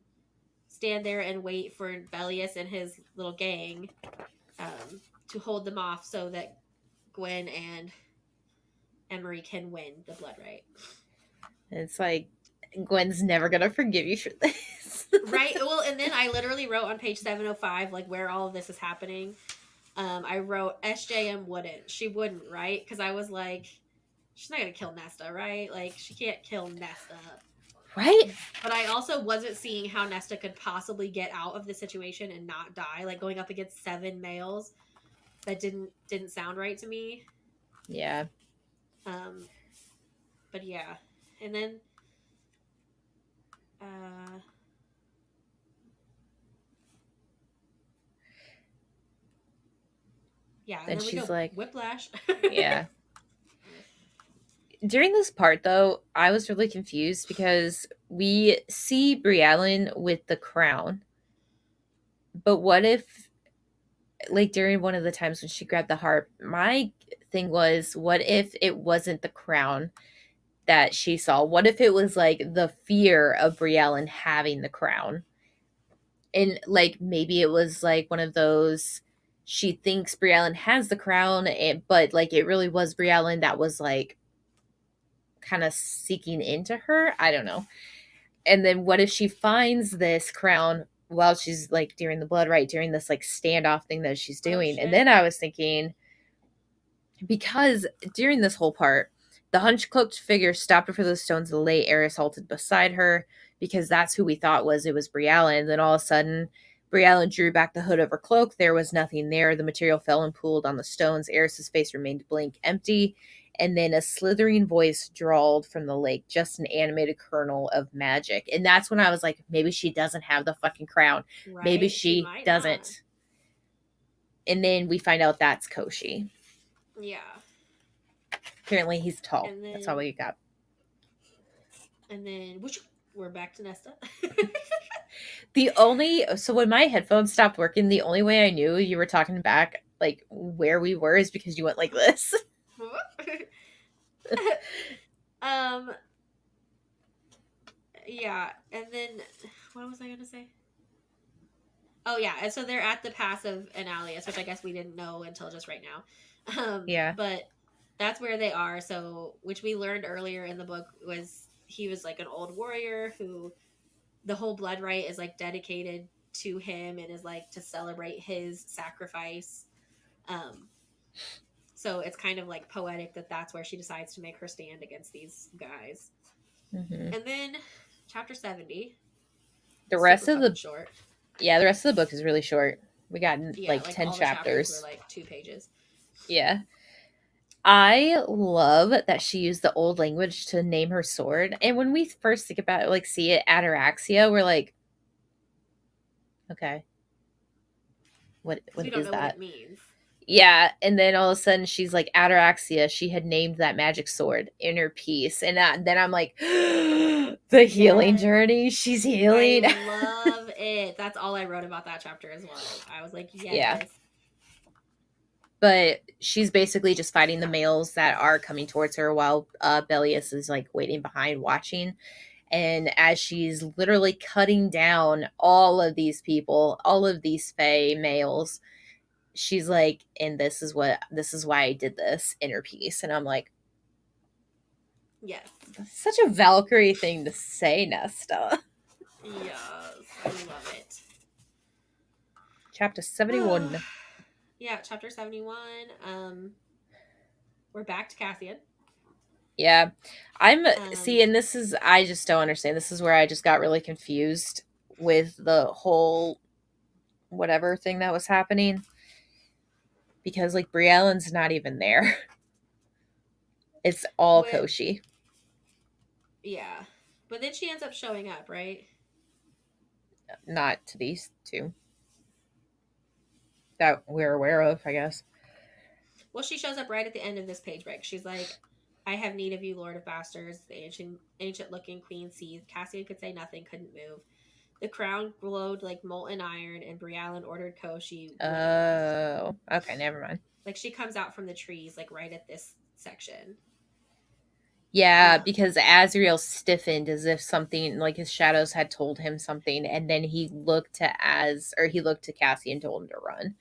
S1: stand there and wait for Bellius and his little gang to hold them off so that Gwen and Emerie can win the Blood Rite.
S2: And it's like, Gwen's never gonna forgive you for this.
S1: Right. Well, and then I literally wrote on page 705, like where all of this is happening. I wrote SJM wouldn't. She wouldn't, right? Because I was like, she's not gonna kill Nesta, right? Like she can't kill Nesta.
S2: Right?
S1: But I also wasn't seeing how Nesta could possibly get out of the situation and not die. Like going up against 7 males, that didn't sound right to me.
S2: Yeah.
S1: Um, but yeah, and then uh, yeah, and
S2: And
S1: then we
S2: she's
S1: go
S2: like,
S1: Whiplash.
S2: yeah. During this part, though, I was really confused because we see Briellen with the crown. But what if, like, during one of the times when she grabbed the harp, my thing was, what if it wasn't the crown that she saw? What if it was, like, the fear of Briellen having the crown? And, like, maybe it was, like, one of those, she thinks Briellen has the crown, but, like, it really was Briellen that was, like, kind of seeking into her. I don't know. And then what if she finds this crown while she's like during the blood rite, during this like standoff thing that she's
S1: Oh
S2: doing? And
S1: shit.
S2: then I was thinking, because during this whole part, the hunch cloaked figure stopped before the stones of the late heiress halted beside her, because that's who we thought it was Briella. And then all of a sudden, Briella drew back the hood of her cloak. There was nothing there. The material fell and pooled on the stones. Eris's face remained blank, empty. And then a slithering voice drawled from the lake, just an animated kernel of magic. And that's when I was like, maybe she doesn't have the fucking crown. Maybe
S1: Right? She
S2: she
S1: might not.
S2: doesn't. And then we find out that's Koshi.
S1: Yeah.
S2: Apparently he's tall.
S1: And
S2: That's all
S1: then
S2: we got.
S1: which we're back to Nesta.
S2: So when my headphones stopped working, the only way I knew you were talking back like where we were is because you went like this.
S1: um yeah, and then what was I gonna say? Oh yeah, and so they're at the pass of Analius, which I guess we didn't know until just right now.
S2: Yeah.
S1: But that's where they are. So, which we learned earlier in the book was he was like an old warrior who the whole blood rite is like dedicated to him and is like to celebrate his sacrifice. Um, so it's kind of like poetic that that's where she decides to make her stand against these guys.
S2: Mm-hmm.
S1: And then chapter 70,
S2: The
S1: super
S2: rest of
S1: fucking
S2: the
S1: short.
S2: the rest of the book is really short. We got
S1: Yeah,
S2: like
S1: like
S2: 10
S1: all the chapters were
S2: chapters.
S1: like 2 pages.
S2: Yeah. I love that she used the old language to name her sword. And when we first think about it, like see it ataraxia, we're like, okay,
S1: Because
S2: what
S1: we don't
S2: is
S1: know what
S2: that?
S1: it means.
S2: Yeah, and then all of a sudden she's like ataraxia. She had named that magic sword Inner Peace, and then I'm like, the healing
S1: Yes.
S2: journey. She's
S1: I
S2: healing.
S1: love it. That's all I wrote about that chapter as well. I was like,
S2: Yeah,
S1: yes.
S2: but she's basically just fighting the males that are coming towards her while Bellius is like waiting behind watching. And as she's literally cutting down all of these people, all of these Fae males, she's like, and this is why I did this, inner peace. And I'm like,
S1: Yes.
S2: that's such a Valkyrie thing to say, Nesta.
S1: Yes. I love it.
S2: Chapter 71.
S1: Yeah, chapter 71. We're back to Cassian.
S2: Yeah. I'm see,
S1: Um,
S2: and this is I just don't understand. This is where I just got really confused with the whole whatever thing that was happening. Because like Briellen's not even there. It's all
S1: what?
S2: Koshi.
S1: Yeah, but then she ends up showing up, right?
S2: Not to these two. That we're aware of, I guess.
S1: Well, she shows up right at the end of this page break. She's like, "I have need of you, Lord of Bastards." The ancient looking queen seethed. Cassian could say nothing, couldn't move. The crown glowed like molten iron, and Briallen ordered Koshi when and left.
S2: Oh, okay, never mind.
S1: Like she comes out from the trees, like right at this section.
S2: Yeah,
S1: Um,
S2: because Azriel stiffened as if something like his shadows had told him something, and then he looked to Cassie and told him to run.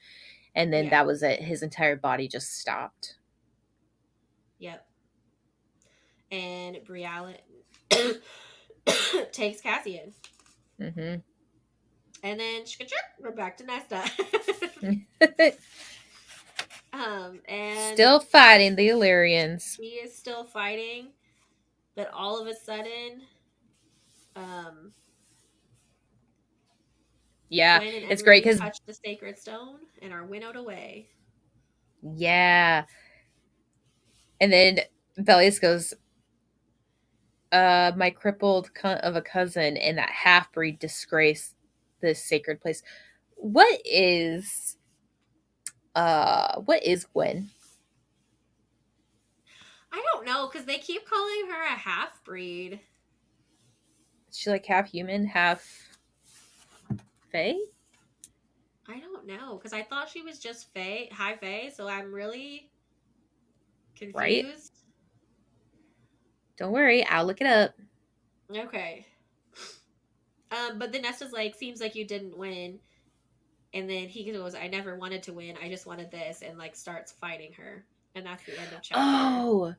S2: And then
S1: yeah,
S2: that was it. His entire body just stopped.
S1: yep. And Briallen takes Cassian,
S2: Mm-hmm.
S1: and then we're back to Nesta. And
S2: Still fighting the Illyrians.
S1: he is still fighting, but all of a sudden, um,
S2: Yeah,
S1: Gwyn and
S2: it's great
S1: Emerie
S2: because
S1: touch the sacred stone and are winnowed away.
S2: yeah, and then Velius goes, my crippled cunt of a cousin and that half breed disgrace this sacred place. What is Gwen?
S1: I don't know because they keep calling her a half breed.
S2: Is she like half human, half fae?
S1: I don't know because I thought she was just high fae, so I'm really
S2: Right?
S1: confused.
S2: Don't worry, I'll look it up.
S1: Okay. But then Nesta's like, seems like you didn't win. And then he goes, I never wanted to win. I just wanted this. And like starts fighting her. And that's the end of chapter
S2: Oh,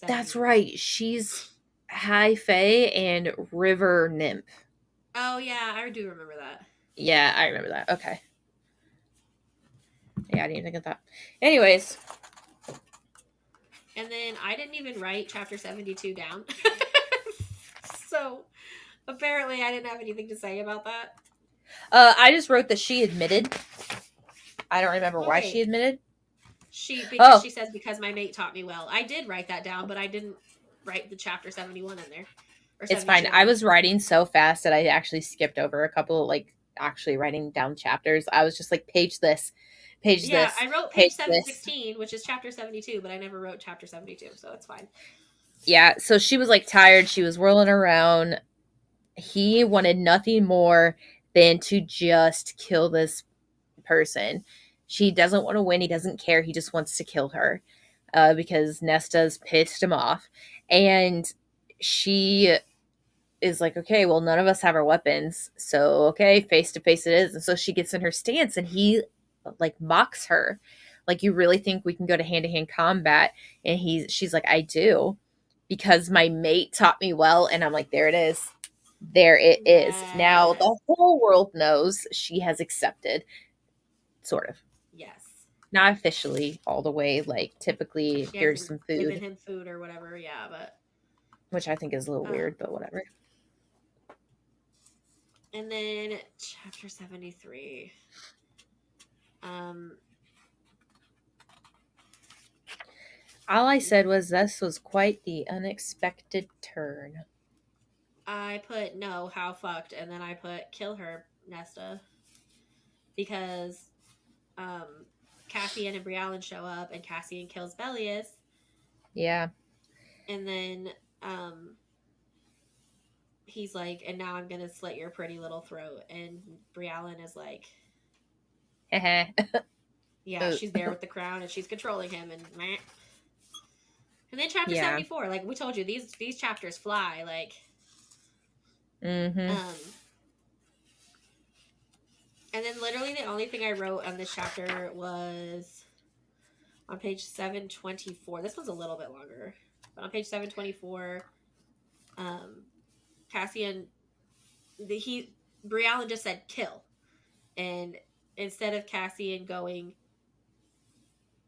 S2: that's
S1: 71.
S2: right. She's high fae and river nymph.
S1: Oh, yeah. I do remember that.
S2: Yeah, I remember that. Okay. Yeah, I didn't even think of that. Anyways,
S1: And then I didn't even write chapter 72 down. So apparently I didn't have anything to say about that.
S2: I just wrote that she admitted. I don't remember why she
S1: Okay.
S2: admitted.
S1: Because
S2: Oh,
S1: she says, because my mate taught me well. I did write that down, but I didn't write the chapter 71 in there. Or
S2: it's
S1: 72,
S2: fine.
S1: I
S2: I
S1: mean.
S2: was writing so fast that I actually skipped over a couple, like actually writing down chapters. I was just like, page
S1: Yeah,
S2: this,
S1: I wrote
S2: page
S1: page
S2: this.
S1: 716, which is chapter 72, but I never wrote chapter 72, so it's fine.
S2: Yeah, so she was like tired. She was whirling around. He wanted nothing more than to just kill this person. She doesn't want to win. He doesn't care. He just wants to kill her because Nesta's pissed him off. And she is like, okay, well, none of us have our weapons. So, okay, face to face it is. And so she gets in her stance and he like mocks her. Like, you really think we can go to hand combat? And she's like, I do because my mate taught me well. And I'm like, there it is. There it is. Now
S1: Yes.
S2: the whole world knows she has accepted, sort of.
S1: Yes.
S2: Not officially all the way. Like, typically,
S1: She
S2: here's
S1: hasn't
S2: some
S1: given
S2: food,
S1: him food or whatever, yeah, but
S2: which I think is a little
S1: um
S2: weird, but whatever.
S1: and then chapter 73. Um
S2: All I said was this was quite the unexpected turn.
S1: I put no, how fucked, and then I put kill her, Nesta, because um Cassian and Briallen show up and Cassian kills Bellius,
S2: Yeah.
S1: and then um he's like, and now I'm gonna slit your pretty little throat. And Briallen is like, yeah, she's there with the crown and she's controlling him and meh. And then chapter
S2: Yeah.
S1: 74, like we told you, these chapters fly. Like,
S2: Mm-hmm.
S1: um and then literally the only thing I wrote on this chapter was on page 724. This one's a little bit longer. But on page 724, um Cassian, he Briallen just said kill. And instead of Cassian going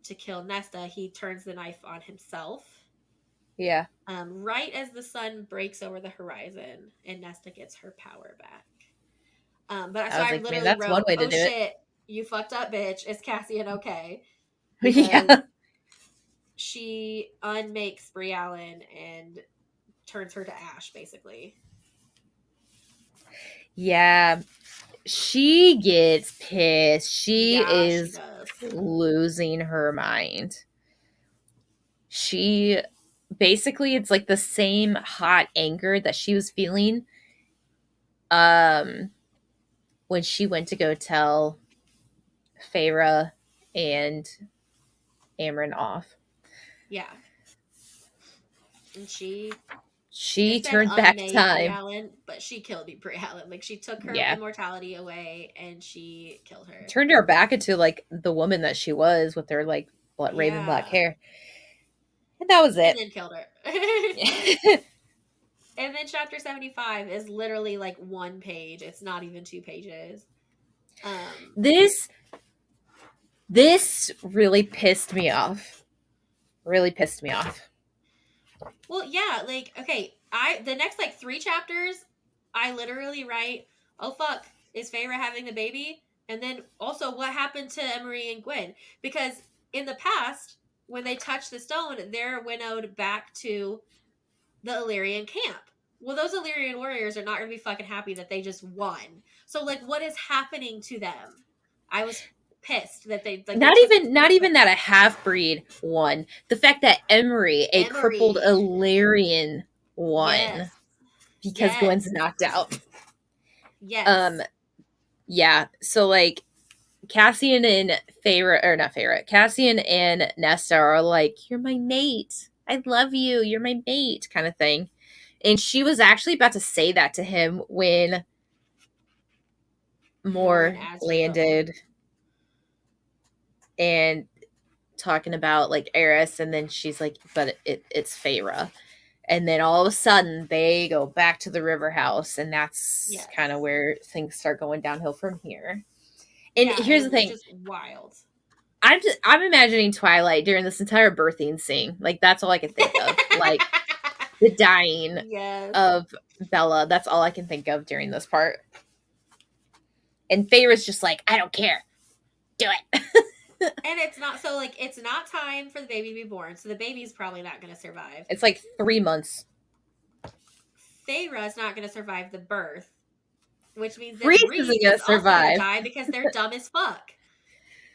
S1: to kill Nesta, he turns the knife on himself.
S2: Yeah.
S1: Right as the sun breaks over the horizon and Nesta gets her power back. But
S2: I
S1: so
S2: was
S1: I
S2: like, man,
S1: literally
S2: that's one
S1: wrote,
S2: way to
S1: "Oh
S2: do it.
S1: shit, you fucked up, bitch. Is Cassian okay?" Because
S2: Yeah.
S1: she unmakes Briallen and turns her to ash, basically.
S2: Yeah. She gets pissed. She
S1: Yeah, she
S2: is
S1: does.
S2: losing her mind. She basically, it's like the same hot anger that she was feeling um when she went to go tell Feyre and Amryn off.
S1: Yeah, and she
S2: She
S1: instead
S2: turned back
S1: unmade
S2: time.
S1: Briallen, but she killed Briallen. Like she took her
S2: Yeah.
S1: immortality away and she killed her.
S2: Turned her back into like the woman that she was with her like raven black
S1: Yeah,
S2: hair. And that was
S1: and
S2: it.
S1: then killed her.
S2: Yeah.
S1: And then chapter 75 is literally like one page. It's not even 2 pages. Um
S2: this this really pissed me off. Really pissed me off.
S1: well, yeah, like okay, I the next like 3 chapters I literally write, "Oh fuck, is Feyre having the baby?" And then also what happened to Emerie and Gwyn because in the past when they touch the stone, they're winnowed back to the Illyrian camp. Well, those Illyrian warriors are not going to be fucking happy that they just won. So, like, what is happening to them? I was pissed that they
S2: Not
S1: took
S2: even not even that a half breed won. The fact that Emery, a crippled
S1: Emery.
S2: Illyrian, won
S1: Yes,
S2: because Gwen's
S1: yes,
S2: knocked out. Um,
S1: yes,
S2: yeah. So like Cassian and Feyre, or not Feyre, Cassian and Nesta are like, "You're my mate. I love you. You're my mate," kind of thing. And she was actually about to say that to him when
S1: Mormon
S2: Moore
S1: Azrael.
S2: landed and talking about like Eris, and then she's like, "But it's Feyre." And then all of a sudden they go back to the river house, and that's
S1: Yes.
S2: kind of where things start going downhill from here. And
S1: Yeah,
S2: here's the
S1: and which
S2: thing.
S1: is wild.
S2: I'm imagining Twilight during this entire birthing scene. Like that's all I can think of. Like the dying
S1: Yes.
S2: of Bella. That's all I can think of during this part. And Feyre's just like, I don't care. Do it.
S1: And it's not so like it's not time for the baby to be born, so the baby's probably not going to survive.
S2: It's like 3 months.
S1: Feyre's not going to survive the birth, which means that
S2: Reese
S1: Reese
S2: isn't gonna
S1: is also going to
S2: survive.
S1: die because they're dumb as fuck.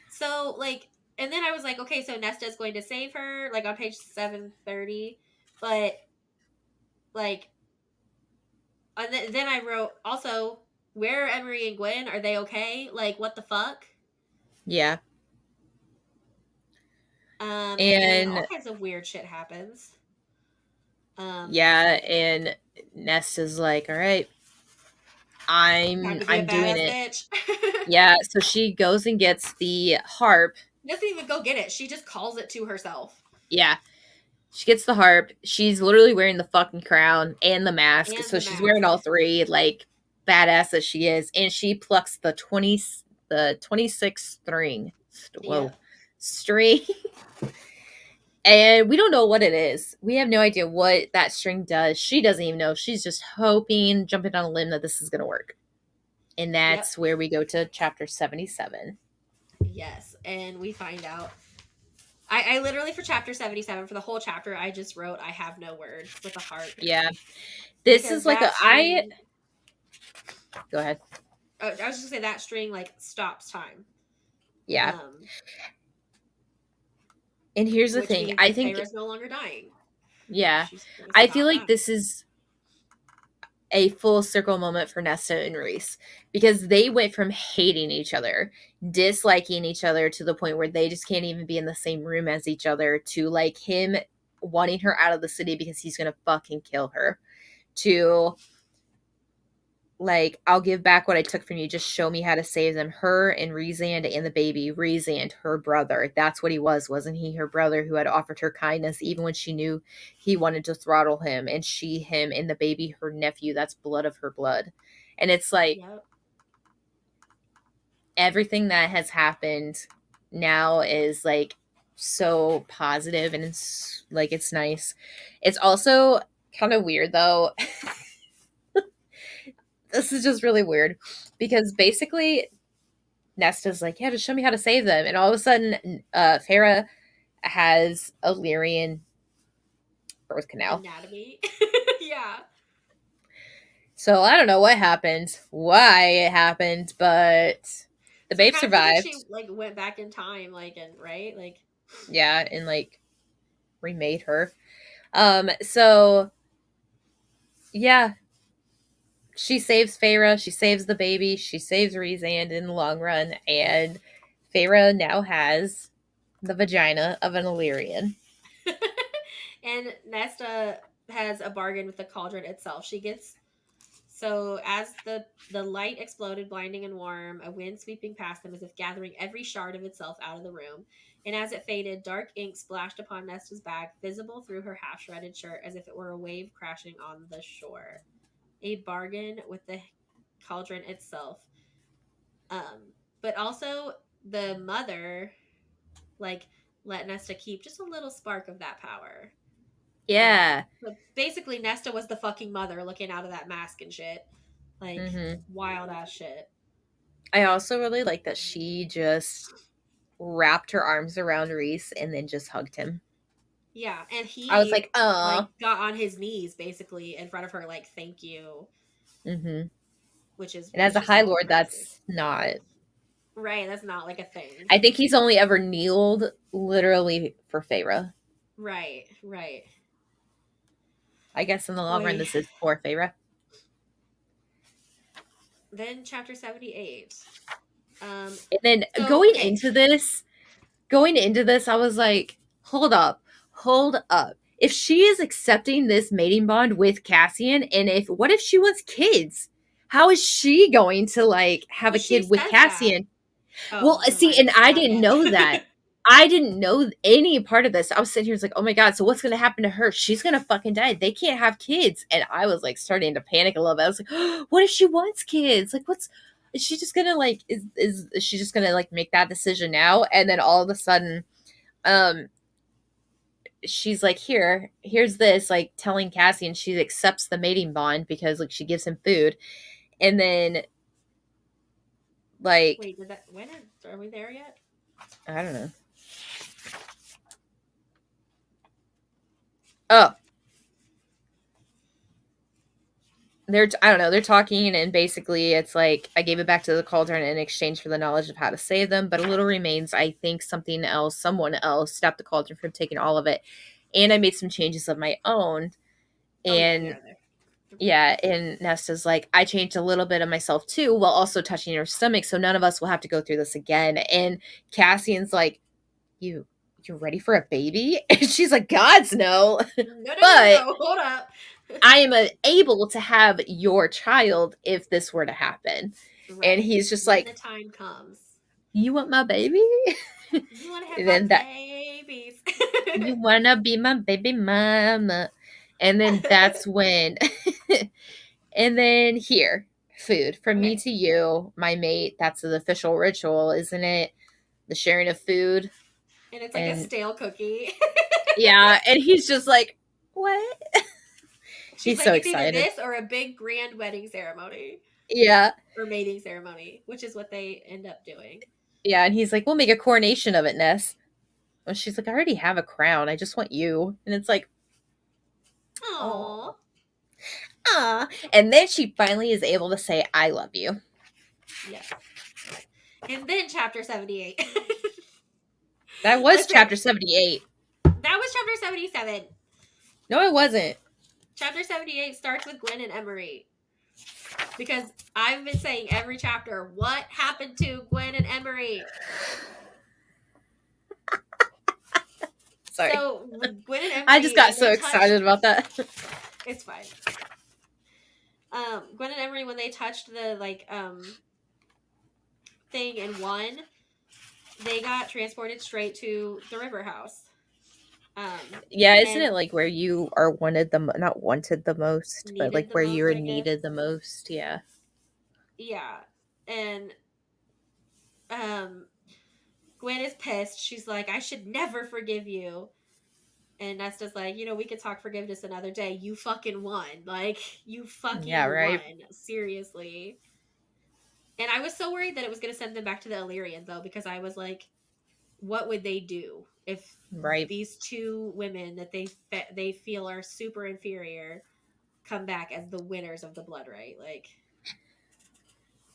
S1: So, like, and then I was like, okay, so Nesta's going to save her, like, on page 730. But, like, and then I wrote, also, where are Emery and Gwyn? Are they okay? Like, what the fuck?
S2: Yeah.
S1: And then all
S2: And
S1: kinds of weird shit happens. Um,
S2: yeah, and Nesta's like, all right,
S1: Time to be a
S2: I'm doing
S1: badass
S2: it.
S1: bitch.
S2: Yeah, so she goes and gets the harp.
S1: Doesn't even go get it. She just calls it to herself.
S2: Yeah. She gets the harp. She's literally wearing the fucking crown and the mask.
S1: And
S2: So
S1: the
S2: she's wearing
S1: mask.
S2: all three, like badass as she is. And she plucks the 26 string. Whoa.
S1: Yep.
S2: String. And we don't know what it is. We have no idea what that string does. She doesn't even know. She's just hoping, jumping on a limb that this is gonna work. And
S1: Yep.
S2: that's where we go to chapter 77.
S1: Yes. And we find out I literally for chapter 77 for the whole chapter I just wrote I have no words with a heart
S2: Yeah. This
S1: because
S2: is like a
S1: that
S2: I
S1: string
S2: go ahead.
S1: I was just gonna say that string like stops time.
S2: Yeah.
S1: Um,
S2: And here's the
S1: which
S2: thing.
S1: means
S2: I
S1: that
S2: think
S1: Feyre's no longer dying.
S2: yeah.
S1: She's gonna
S2: I feel
S1: stop
S2: like
S1: dying.
S2: this is a full circle moment for Nesta and Reese because they went from hating each other, disliking each other to the point where they just can't even be in the same room as each other to like him wanting her out of the city because he's gonna fucking kill her to like I'll give back what I took from you. Just show me how to save them. Her and Rhysand and the baby. Rhysand, her brother. That's what he was, wasn't he? Her brother who had offered her kindness even when she knew he wanted to throttle him. And she, him, and the baby, her nephew. That's blood of her blood. And it's like
S1: Yep.
S2: everything that has happened now is like so positive and it's like it's nice. It's also kind of weird though. This is just really weird because basically Nesta's like, yeah, just show me how to save them, and all of a sudden, Farah has a Lyrian birth canal.
S1: Anatomy. Yeah.
S2: So I don't know what happened, why it happened, but the
S1: So it
S2: babe
S1: kind of feels like she
S2: survived.
S1: like went back in time, like, and right, like,
S2: Yeah, and like remade her. So yeah, she saves Feyre, she saves the baby, she saves Rhysand in the long run, and Feyre now has the vagina of an Illyrian.
S1: and Nesta has a bargain with the cauldron itself. She gets so as the light exploded, blinding and warm, a wind sweeping past them as if gathering every shard of itself out of the room. And as it faded, dark ink splashed upon Nesta's back, visible through her half shredded shirt as if it were a wave crashing on the shore. A bargain with the cauldron itself. But also the mother, like, let Nesta keep just a little spark of that power.
S2: Yeah.
S1: But basically Nesta was the fucking mother looking out of that mask and shit. Like,
S2: Hmm.
S1: wild ass shit.
S2: I also really like that she just wrapped her arms around Reese and then just hugged him.
S1: Yeah, and
S2: I was
S1: he
S2: like, oh.
S1: like got on his knees basically in front of her, like, thank you,
S2: Hmm. And as
S1: which
S2: a
S1: is
S2: High
S1: something
S2: Lord,
S1: crazy.
S2: that's not.
S1: Right, that's not like a thing.
S2: I think he's only ever kneeled literally for Feyre.
S1: Right, right.
S2: I guess in the long run,
S1: Boy.
S2: this is for Feyre.
S1: Then chapter 78. Um
S2: And then
S1: so okay.
S2: going into this, I was like, hold up, hold up. If she is accepting this mating bond with Cassian, and if what if she wants kids? How is she going to like have
S1: Well,
S2: a
S1: she
S2: kid with
S1: says that.
S2: Cassian? Well,
S1: Oh, never
S2: see,
S1: mind.
S2: and I
S1: Not
S2: didn't
S1: yet.
S2: know that. I didn't know any part of this. I was sitting here, was like, oh my god, so what's gonna happen to her? She's gonna fucking die. They can't have kids. And I was like starting to panic a little bit. I was like, oh, what if she wants kids? Like, what's is she just gonna like is she just gonna like make that decision now? And then all of a sudden, um, she's like, here's this, like telling Cassie, and she accepts the mating bond because like she gives him food. And then like
S1: Wait, did that when are we there yet?
S2: I don't know. Oh, I don't know, they're talking, and basically it's like I gave it back to the cauldron in exchange for the knowledge of how to save them, but a little remains. I think someone else stopped the cauldron from taking all of it, and I made some changes of my own.
S1: Oh yeah, we
S2: And
S1: are there. Okay.
S2: yeah, and Nesta's like, I changed a little bit of myself too while also touching her stomach, so none of us will have to go through this again. And Cassian's like, you're ready for a baby? And she's like, God's no.
S1: No, no, no, no,
S2: But
S1: no. Hold up.
S2: I am able to have your child if this were to happen. And
S1: Right.
S2: he's just
S1: When the
S2: like,
S1: time comes.
S2: you want my baby?
S1: You want to have
S2: And
S1: my
S2: then that,
S1: babies.
S2: you want to be my baby mama. And then that's when, and then here, food from me
S1: Okay.
S2: to you, my mate. That's the official ritual, isn't it? The sharing of food.
S1: And it's like a
S2: And
S1: stale cookie.
S2: yeah, and he's just like, what?
S1: She's
S2: He's
S1: like,
S2: so
S1: it's either
S2: excited.
S1: this or a big grand wedding ceremony
S2: Yeah.
S1: or mating ceremony, which is what they end up doing.
S2: Yeah. And he's like, we'll make a coronation of it, Ness. And she's like, I already have a crown. I just want you. And it's like,
S1: Aww.
S2: oh, ah. And then she finally is able to say, I love you.
S1: Yes. And then chapter 78.
S2: That was
S1: Listen,
S2: chapter 78.
S1: that was chapter 77.
S2: No, it wasn't.
S1: Chapter 78 starts with Gwyn and Emerie. Because I've been saying every chapter, what happened to Gwyn and Emerie?
S2: Sorry.
S1: So Gwyn and
S2: I just
S1: Emerie,
S2: got
S1: when
S2: so
S1: they touched,
S2: excited about that.
S1: it's fine. Gwen and Emerie, when they touched the like thing and won, they got transported straight to the river house.
S2: Yeah, isn't
S1: And
S2: it like where you are wanted not wanted the most, but like
S1: needed the
S2: where you
S1: most,
S2: are
S1: I guess.
S2: needed the most? Yeah.
S1: Yeah. And um, Gwen is pissed. She's like, I should never forgive you. And Nesta's like, we could talk forgiveness another day. You fucking won. Like, you
S2: Yeah,
S1: fucking
S2: right.
S1: won. Seriously. And I was so worried that it was going to send them back to the Illyrians, though, because I was like, what would they do if
S2: Right.
S1: these two women that they feel are super inferior come back as the winners of the Blood Rite? Like,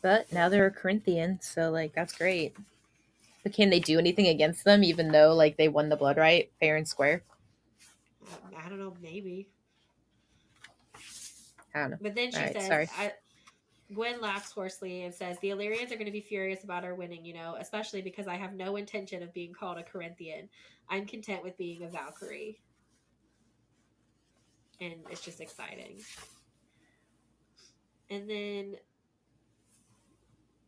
S2: But now
S1: ugh.
S2: they're a Corinthian, so like that's great. But can they do anything against them even though like they won the blood right fair and square?
S1: I don't know, maybe.
S2: I don't know.
S1: But then
S2: All
S1: she
S2: right,
S1: says,
S2: sorry.
S1: Gwen laughs hoarsely and says, the Illyrians are going to be furious about our winning, especially because I have no intention of being called a Corinthian. I'm content with being a Valkyrie. And it's just exciting. And then,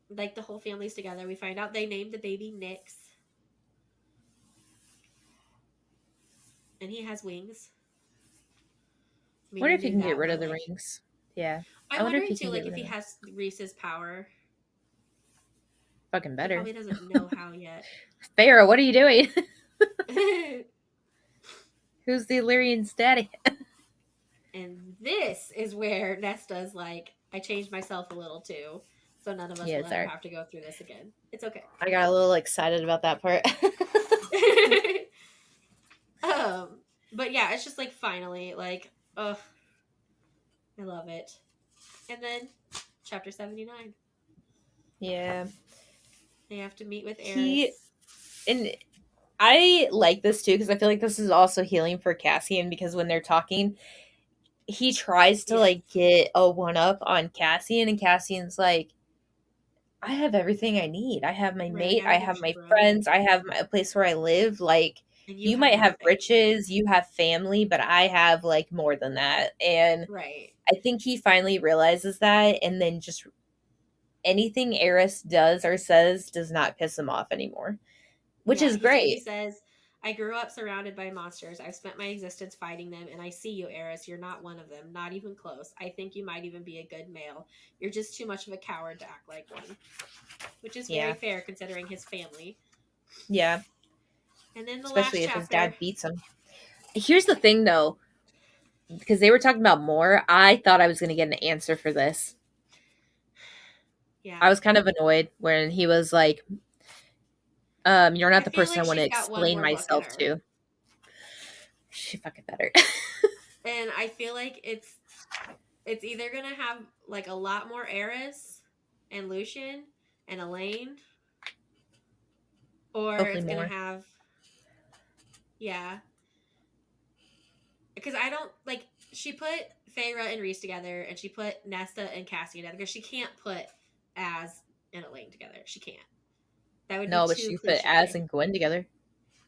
S1: like, the whole family's together. We find out they named the baby Nyx. And he has wings. I
S2: I
S1: mean,
S2: wonder
S1: we
S2: if he
S1: knew
S2: can get
S1: that,
S2: rid
S1: but
S2: of the
S1: like,
S2: rings. Yeah. I
S1: I'm
S2: wonder if
S1: wondering
S2: he
S1: too,
S2: can get
S1: like, if
S2: rid
S1: he
S2: of them.
S1: has Reese's power.
S2: Fucking
S1: He
S2: better.
S1: probably doesn't know how yet.
S2: Farrah, what are you doing? Who's the Illyrian's daddy?
S1: And this is where Nesta's like, I changed myself a little too, so none of us
S2: Yeah,
S1: will ever
S2: sorry.
S1: have to go through this again. It's okay.
S2: I got a little excited about that part.
S1: um, but yeah, it's just like finally, like, ugh, I love it. And then chapter 79,
S2: Yeah.
S1: they have to meet with
S2: He
S1: Eris.
S2: and I like this too because I feel like this is also healing for Cassian because when they're talking, he tries to
S1: Yes,
S2: like get a one up on Cassian, and Cassian's like, I have everything I need. I have my
S1: right.
S2: mate,
S1: I
S2: I
S1: don't
S2: have
S1: need you,
S2: my
S1: bro.
S2: friends, I have a place where I live. Like,
S1: And you
S2: you
S1: have
S2: might have
S1: nothing.
S2: riches, you have family, but I have like more than that. And
S1: Right.
S2: I think he finally realizes that, and then just anything Eris does or says does not piss him off anymore, which
S1: Yeah,
S2: is
S1: he
S2: great.
S1: says, I grew up surrounded by monsters. I've spent my existence fighting them, and I see you, Eris. You're not one of them, not even close. I think you might even be a good male. You're just too much of a coward to act like one, which is very
S2: Yeah.
S1: fair considering his family.
S2: Yeah.
S1: And then the last
S2: Especially if his
S1: chapter,
S2: dad beats him. Here's the thing though, because they were talking about more, I thought I was going to get an answer for this. I
S1: yeah,
S2: was kind of annoyed when he was like, you're not
S1: I
S2: the
S1: feel
S2: person
S1: like
S2: I want to
S1: she's got one
S2: explain
S1: more book in
S2: myself
S1: her,
S2: to. She fucking better.
S1: and I feel like it's either gonna have like a lot more Eris and Lucian and Elaine, or
S2: Hopefully
S1: it's gonna
S2: more.
S1: have, yeah, because I don't like, she put Feyre and Reese together and she put Nesta and Cassie together because she can't put Az and Elaine together. She can't. That would be
S2: No, but
S1: too
S2: she put Az
S1: cliche.
S2: and Gwen together.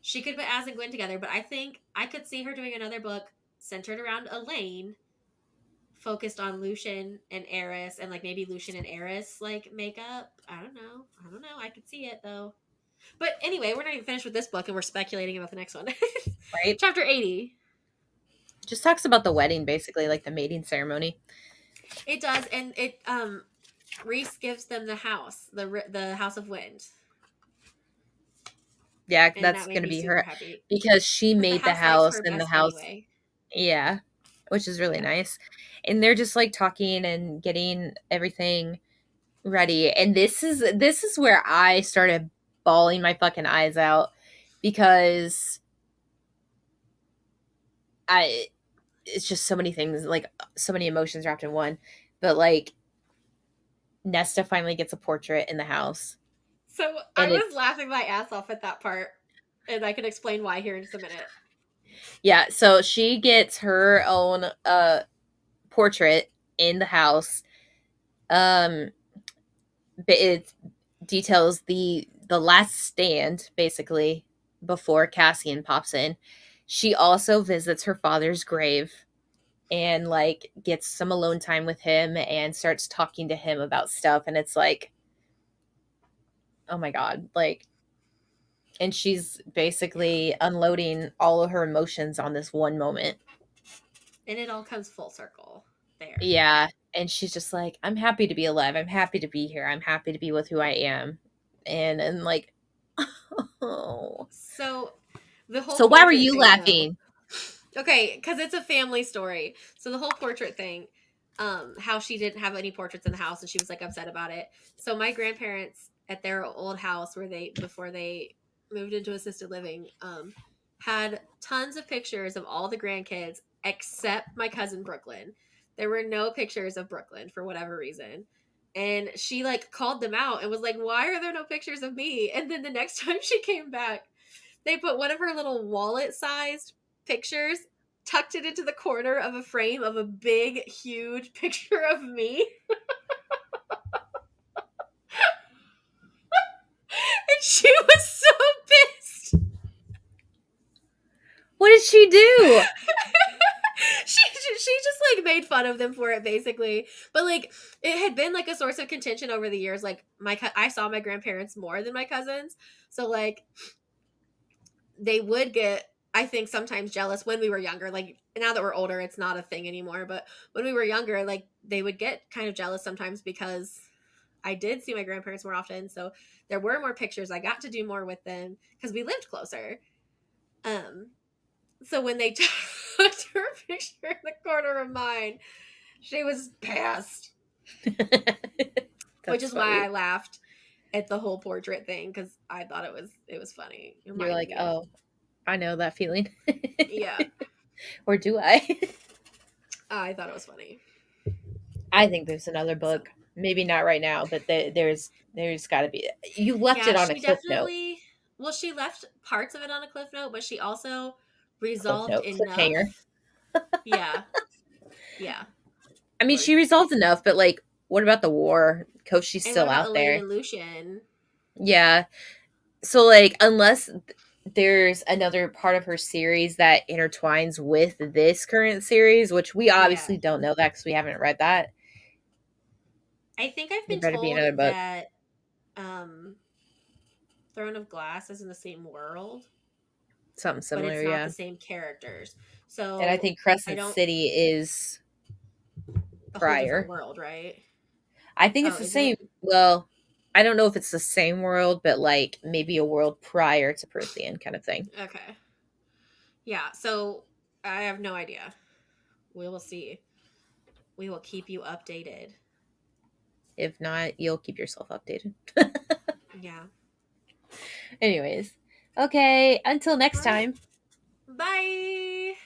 S1: She could put Az and Gwyn together, but I think I could see her doing another book centered around Elaine, focused on Lucian and Eris, and like maybe Lucian and Eris like makeup. I don't know. I don't know. I could see it though. But anyway, we're not even finished with this book and we're speculating about the next one.
S2: Right?
S1: Chapter 80.
S2: Just talks about the wedding, basically, like the mating ceremony.
S1: It does, and it Reese gives them the house, the House of Wind,
S2: Yeah,
S1: and
S2: that's
S1: that made
S2: gonna
S1: me
S2: be
S1: super
S2: her
S1: happy
S2: because she
S1: because the
S2: made the
S1: house likes
S2: house
S1: her
S2: and the
S1: best
S2: house.
S1: anyway.
S2: Yeah, which is really
S1: Yeah.
S2: nice. And they're just like talking and getting everything ready. And this is where I started bawling my fucking eyes out because I it's just so many things, like so many emotions wrapped in one. But like Nesta finally gets a portrait in the house.
S1: So I
S2: And
S1: was
S2: it's
S1: laughing my ass off at that part, and I can explain why here in just a minute.
S2: yeah, so she gets her own portrait in the house. Um but it details the last stand basically before Cassian pops in. She also visits her father's grave and like gets some alone time with him and starts talking to him about stuff, and it's like, oh my god, like, and she's
S1: Yeah.
S2: basically unloading all of her emotions on this one moment.
S1: And it all comes full circle there.
S2: Yeah, and she's just like, I'm happy to be alive, I'm happy to be here, I'm happy to be with who I am. and like, oh.
S1: So the whole
S2: So why were
S1: portrait
S2: you
S1: thing, though.
S2: laughing?
S1: Okay, because it's a family story. So the whole portrait thing, how she didn't have any portraits in the house and she was like upset about it. So my grandparents at their old house where they before they moved into assisted living, had tons of pictures of all the grandkids except my cousin Brooklyn. There were no pictures of Brooklyn for whatever reason. And she like called them out and was like, "Why are there no pictures of me?" And then the next time she came back, they put one of her little wallet sized pictures, tucked it into the corner of a frame of a big, huge picture of me. And she was so pissed.
S2: What did she do?
S1: She just like made fun of them for it basically, but like it had been like a source of contention over the years. Like I saw my grandparents more than my cousins, so like they would get, I think, sometimes jealous when we were younger. Like now that we're older, it's not a thing anymore. But when we were younger, like they would get kind of jealous sometimes because I did see my grandparents more often. So there were more pictures. I got to do more with them because we lived closer. Um, so when they took her picture in the corner of mine, she was pissed. Which
S2: That's
S1: is why
S2: funny.
S1: I laughed at the whole portrait thing because I thought it was funny. It
S2: You're
S1: reminded
S2: like,
S1: me of,
S2: oh, I know that feeling.
S1: yeah.
S2: Or do I?
S1: I thought it was funny.
S2: I think there's another
S1: So
S2: book. Maybe not right now, but there's got to be. You left
S1: yeah,
S2: it on a
S1: she
S2: cliff note.
S1: definitely. Well, she left parts of it on a cliff note, but she also
S2: Cliff
S1: resolved
S2: note, cliffhanger.
S1: enough. Yeah, yeah.
S2: I mean,
S1: Or
S2: she resolved enough, but like, what about the war? Koshi's
S1: and what
S2: still
S1: about
S2: out
S1: Elaine
S2: there.
S1: and Lucian?
S2: Yeah. So like, unless there's another part of her series that intertwines with this current series, which we
S1: Yeah,
S2: obviously don't know that because we haven't read that.
S1: I think I've
S2: There
S1: been
S2: better be
S1: told
S2: another book,
S1: that um Throne of Glass is in the same world,
S2: something
S1: but
S2: similar.
S1: it's not
S2: Yeah.
S1: the same characters.
S2: And I
S1: So
S2: think
S1: I
S2: Crescent
S1: don't
S2: City is
S1: a whole different
S2: prior.
S1: world, right?
S2: I think it's
S1: Oh,
S2: the
S1: is
S2: same.
S1: it?
S2: Well, I don't know if it's the same world, but like maybe a world prior to Prithian kind of thing.
S1: Okay. Yeah, so I have no idea. We will see. We will keep you updated.
S2: If not, you'll keep yourself updated.
S1: Yeah.
S2: Anyways, okay, until
S1: All
S2: next
S1: right.
S2: time.
S1: Bye.